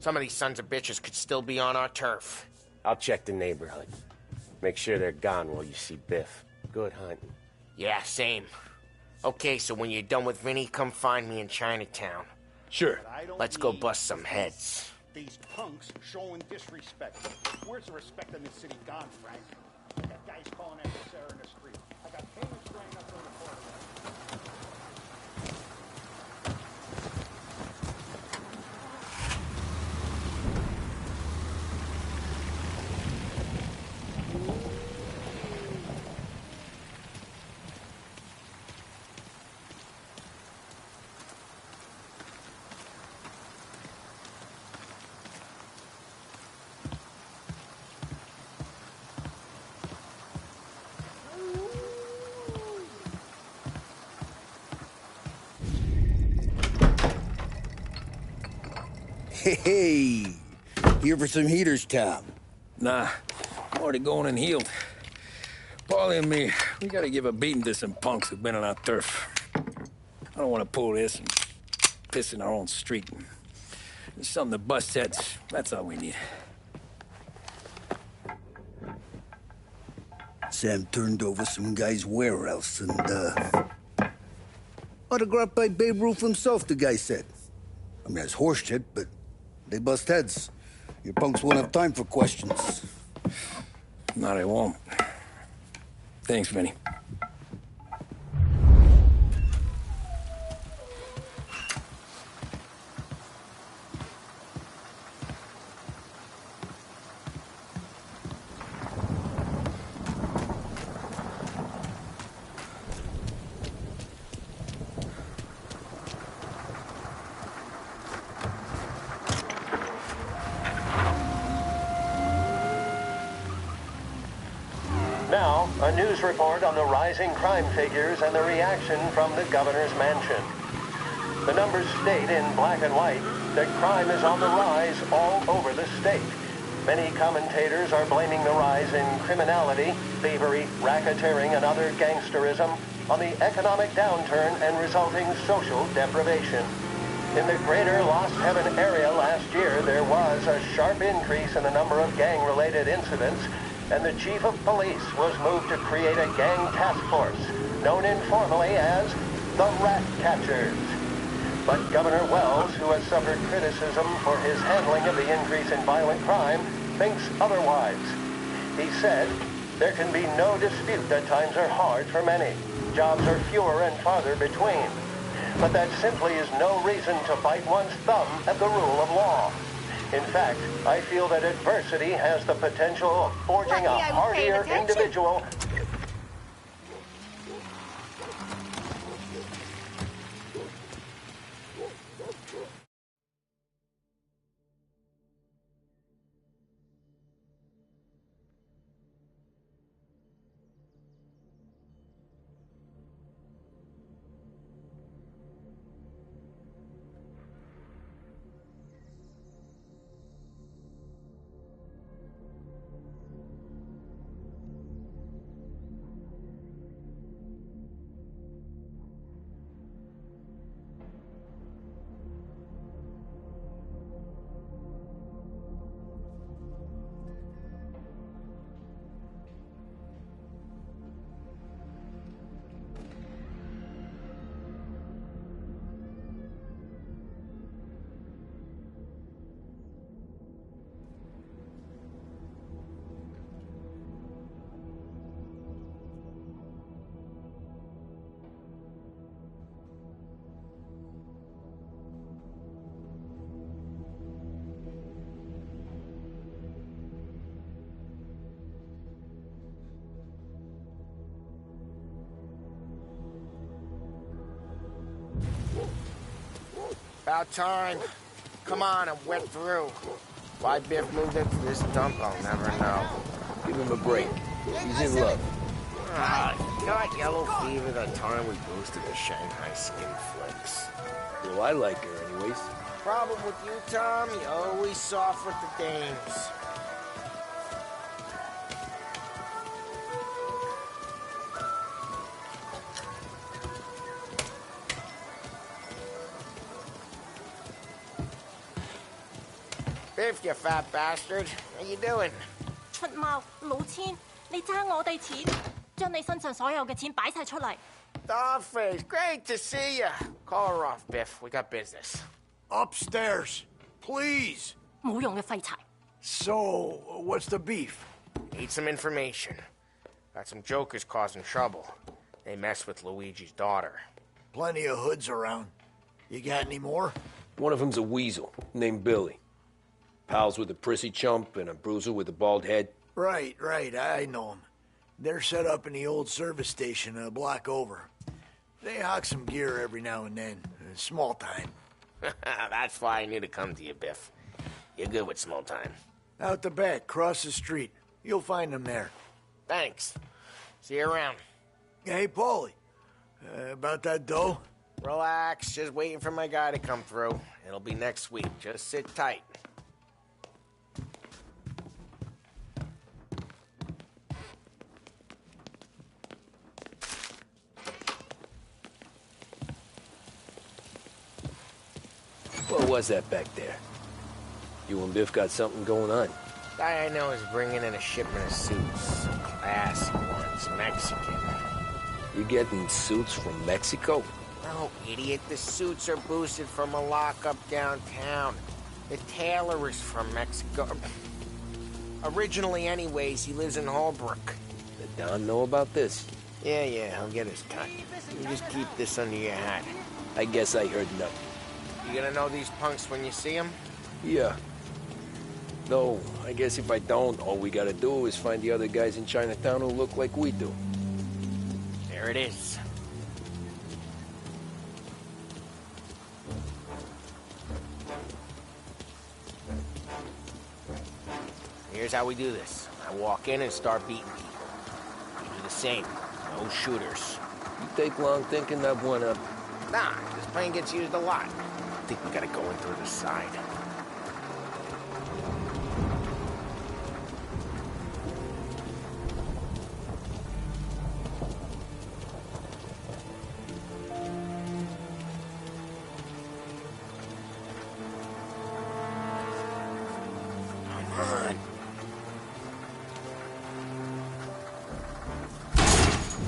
Some of these sons of bitches could still be on our turf. I'll check the neighborhood. Make sure they're gone while you see Biff. Good hunting. Yeah, same. Okay, so when you're done with Vinny, come find me in Chinatown. Sure. Let's go bust some heads. These punks showing disrespect. Where's the respect in this city gone, Frank? I got guys calling after Sarah in the street. I got payments drying up on the corner. Hey, here for some heaters, Tom? Nah, I'm already going and healed. Paulie and me, we gotta give a beating to some punks who've been on our turf. I don't want to pull this and piss in our own street. There's something to bust heads. That's all we need. Sam turned over some guy's warehouse and, autographed by Babe Ruth himself, the guy said. I mean, that's horse shit, but they bust heads. Your punks won't have time for questions. No, they won't. Thanks, Vinny. now, a news report on the rising crime figures and the reaction from the governor's mansion. The numbers state in black and white that crime is on the rise all over the state. Many commentators are blaming the rise in criminality, thievery, racketeering, and other gangsterism on the economic downturn and resulting social deprivation. In the greater Lost Heaven area last year, there was a sharp increase in the number of gang-related incidents, and the chief of police was moved to create a gang task force, known informally as the Rat Catchers. But Governor Wells, who has suffered criticism for his handling of the increase in violent crime, thinks otherwise. He said, "There can be no dispute that times are hard for many. Jobs are fewer and farther between. But that simply is no reason to bite one's thumb at the rule of law. In fact, I feel that adversity has the potential of forging a hardier individual." About time. Come on, I'm wet through. Why Biff moved into this dump, I'll never know. Give him a break. He's in love. He got yellow fever that time we boosted the Shanghai skin flicks. Well, I like her anyways. Problem with you, Tom, you always soft with the dames. Biff, you fat bastard. How you doing? 出貓老千，你爭我哋錢，將你身上所有嘅錢擺晒出嚟。Dollface, great to see you. Call her off, Biff. We got business. Upstairs, please. 冇用嘅廢柴。So, what's the beef? Need some information. Got some jokers causing trouble. They mess with Luigi's daughter. Plenty of hoods around. You got any more? One of them's a weasel named Billy. Pals with a prissy chump and a bruiser with a bald head. Right, I know them. They're set up in the old service station a block over. They hawk some gear every now and then. Small time. That's why I knew to come to you, Biff. You're good with small time. Out the back, cross the street. You'll find them there. Thanks. See you around. Hey, Paulie. About that dough? Relax. Just waiting for my guy to come through. It'll be next week. Just sit tight. What was that back there? You and Biff got something going on. Guy I know is bringing in a shipment of suits. Classy ones, Mexican. You getting suits from Mexico? No, idiot. The suits are boosted from a lockup downtown. The tailor is from Mexico. Originally, anyways, he lives in Holbrook. Did Don know about this? Yeah, he'll get his cut. You just keep this under your hat. I guess I heard nothing. You gonna know these punks when you see them? Yeah. No, I guess if I don't, all we gotta do is find the other guys in Chinatown who look like we do. There it is. Here's how we do this. I walk in and start beating people. the same. No shooters. You take long thinking that one up. Nah, this plane gets used a lot. I think we gotta go in through the side.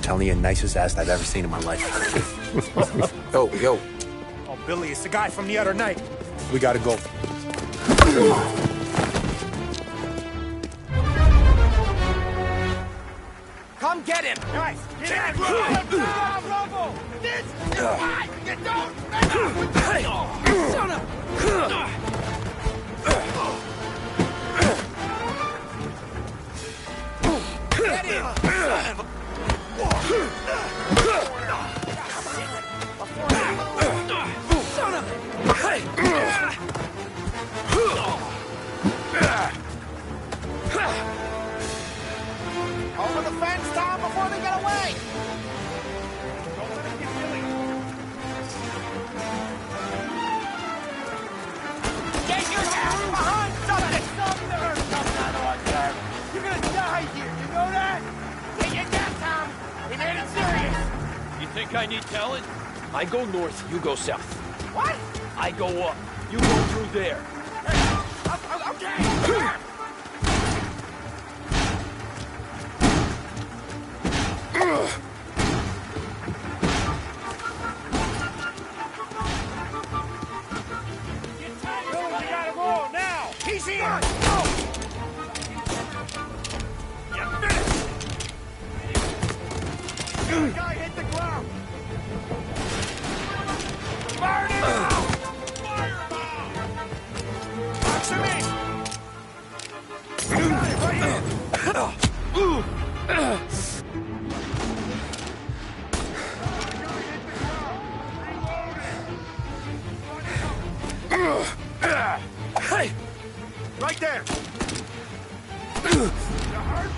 Telling you, nicest ass I've ever seen in my life. Yo. Oh, Billy, it's the guy from the other night. We gotta go. Come get him! Guys, get in! Bravo! This is why you don't mess with me! Son of... Get him! Son of a... Son of a... Over the fence, Tom, before they get away! Get your ass behind something! Something or something on there! You're gonna die here, you know that? Get your gun, Tom! We made it serious! You think I need telling? I go north, you go south. What? I go up, you go through there. Okay! Billy, we gotta go now! He's here! You finished! The guy hit the ground! Fire him out! Fire him out! Watch me! Got it right here! Hey! Right there! You hurt?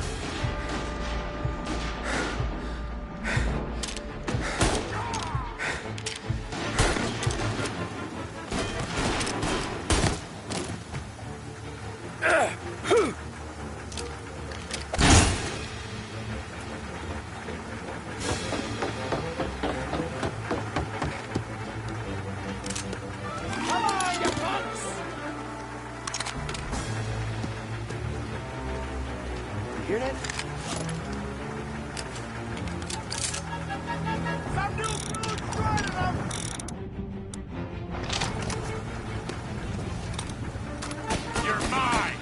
Come on, you punks! You hear that? Some new food running them! You're mine!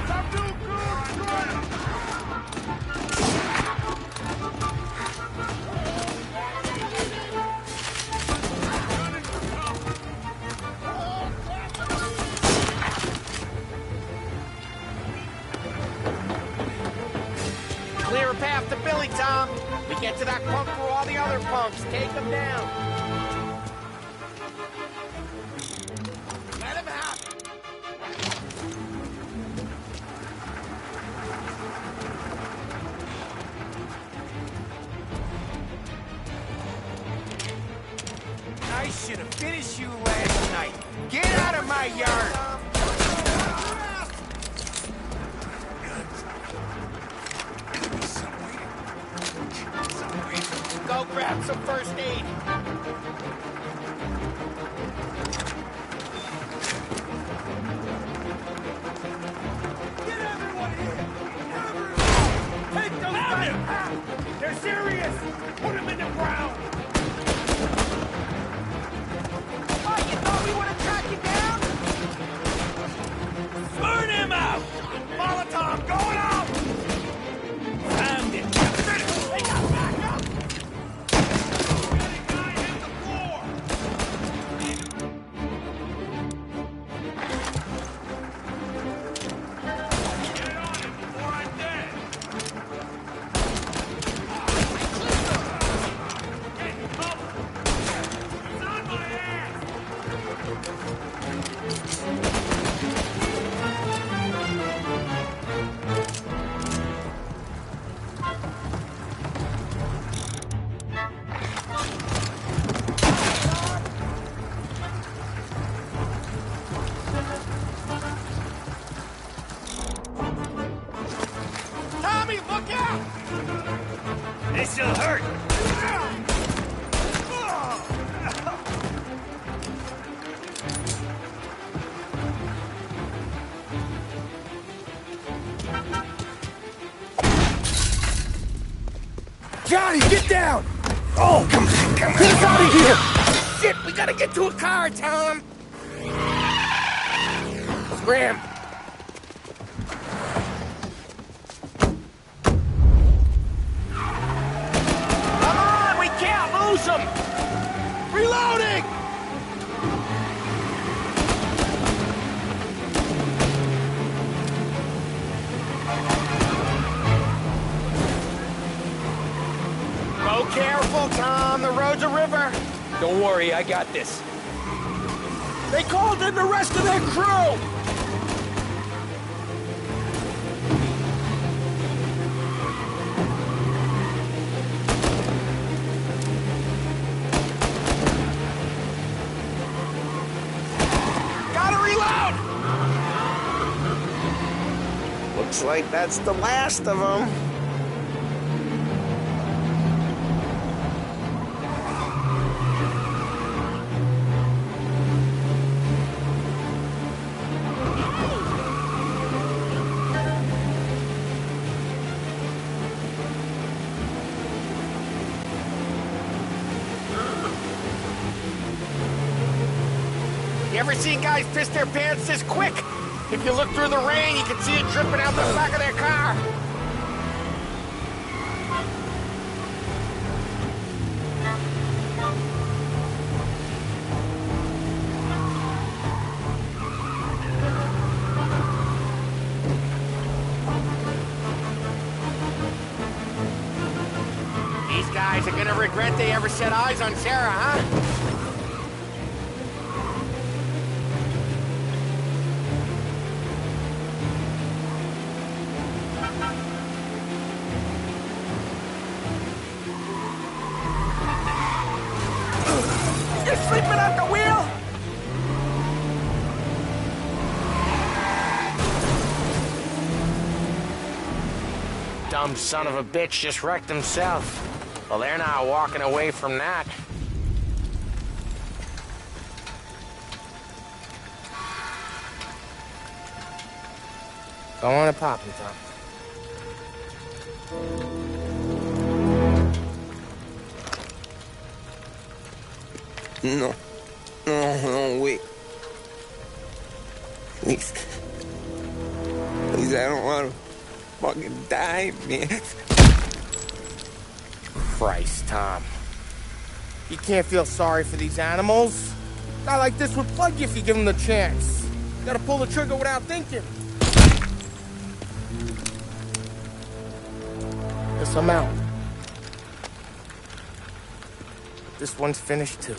Some new food running them! Clear a path to Billy, Tom. We get to that punk for all the other punks. Take them down. Let him have it! I should have finished you last night. Get out of my yard! Go grab some first aid. Get everyone here! Everyone! Take those guys out! They're serious! Put them in the ground! What, you thought we would have tracked you down? Burn him out! Molotov going out! Found it! They got back up! This'll hurt! Johnny, get down! Oh, come on. Get us out of here! Shit, we gotta get to a car, Tom! Scram! Come on, we can't lose them! Reloading! Go careful, Tom. The road's a river. Don't worry, I got this. They called in the rest of their crew! Gotta reload! Looks like that's the last of them. You ever seen guys piss their pants this quick? If you look through the rain, you can see it dripping out the back of their car. These guys are gonna regret they ever set eyes on Sarah, huh? You're sleeping at the wheel? Dumb son of a bitch just wrecked himself. Well, they're not walking away from that. Go on and pop him, Tom. No. No, wait. Please. Please, I don't want to fucking die, man. Christ, Tom. You can't feel sorry for these animals. A guy like this would plug you if you give him the chance. You gotta pull the trigger without thinking. Guess I'm out. This one's finished too.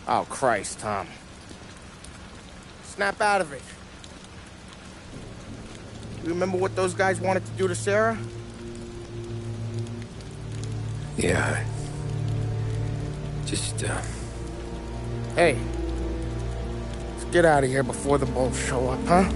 Oh, Christ, Tom. Snap out of it. You remember what those guys wanted to do to Sarah? Yeah. Just, Hey. Let's get out of here before the bulls show up, huh?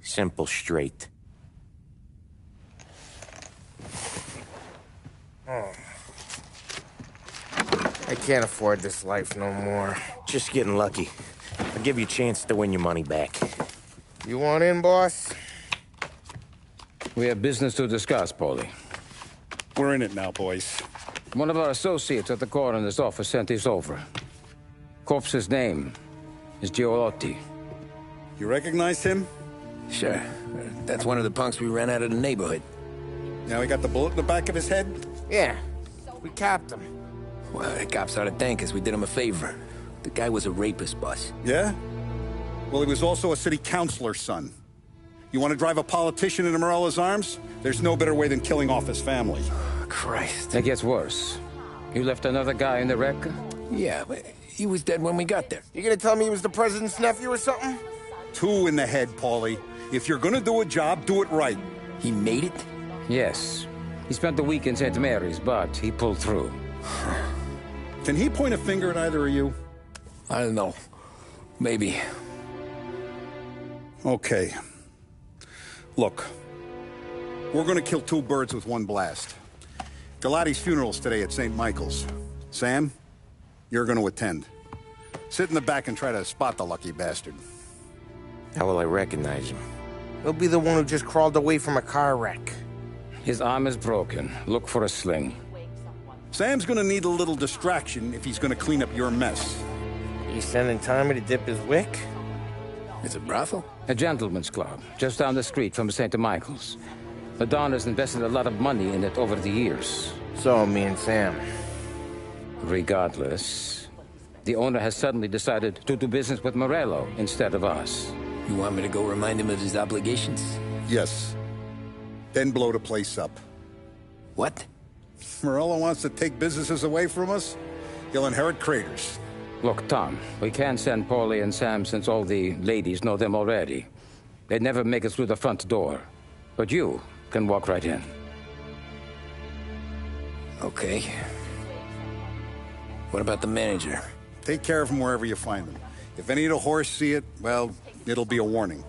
Simple, straight. I can't afford this life no more. Just getting lucky. I'll give you a chance to win your money back. You want in, boss? We have business to discuss, Paulie. We're in it now, boys. One of our associates at the coroner's office sent this over. Corpse's name is Giolotti. You recognize him? Sure. That's one of the punks we ran out of the neighborhood. Now he got the bullet in the back of his head? Yeah. We capped him. Well, the cops ought to thank us. We did him a favor. The guy was a rapist, boss. Yeah? Well, he was also a city councilor's son. You want to drive a politician into Morello's arms? There's no better way than killing off his family. Christ. It gets worse. You left another guy in the wreck? Yeah, but he was dead when we got there. You gonna tell me he was the president's nephew or something? 2 in the head, Paulie. If you're gonna do a job, do it right. He made it? Yes. He spent the week in St. Mary's, but he pulled through. Can he point a finger at either of you? I don't know. Maybe. Okay. Look. We're gonna kill 2 birds with 1 blast. Galati's funeral's today at St. Michael's. Sam, you're gonna attend. Sit in the back and try to spot the lucky bastard. How will I recognize him? He'll be the one who just crawled away from a car wreck. His arm is broken. Look for a sling. Sam's gonna need a little distraction if he's gonna clean up your mess. You sending Tommy to dip his wick? It's a brothel? A gentleman's club, just down the street from St. Michael's. The Don has invested a lot of money in it over the years. So, me and Sam. Regardless, the owner has suddenly decided to do business with Morello instead of us. You want me to go remind him of his obligations? Yes. Then blow the place up. What? Morello wants to take businesses away from us? He'll inherit craters. Look, Tom, we can't send Paulie and Sam since all the ladies know them already. They'd never make it through the front door. But you can walk right in. Okay. What about the manager? Take care of him wherever you find him. If any of the horse see it, well, it'll be a warning.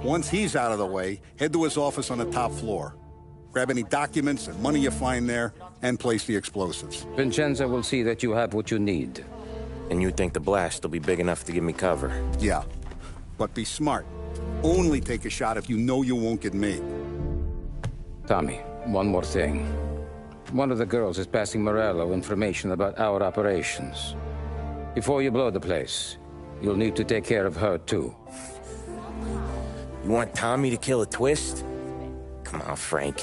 Once he's out of the way, head to his office on the top floor. Grab any documents and money you find there, and place the explosives. Vincenzo will see that you have what you need. And you think the blast will be big enough to give me cover? Yeah. But be smart. Only take a shot if you know you won't get made. Tommy, one more thing. One of the girls is passing Morello information about our operations. Before you blow the place, you'll need to take care of her, too. You want Tommy to kill a twist? Come on, Frank.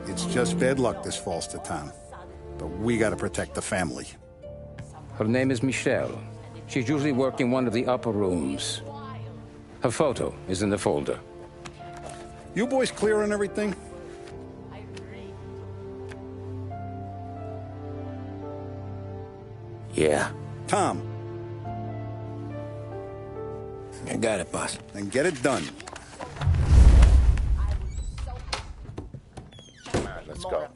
It's just bad luck this falls to Tom. But we gotta protect the family. Her name is Michelle. She's usually working one of the upper rooms. Her photo is in the folder. You boys clear on everything? Yeah. Tom. I got it, boss. Then get it done. Let's go.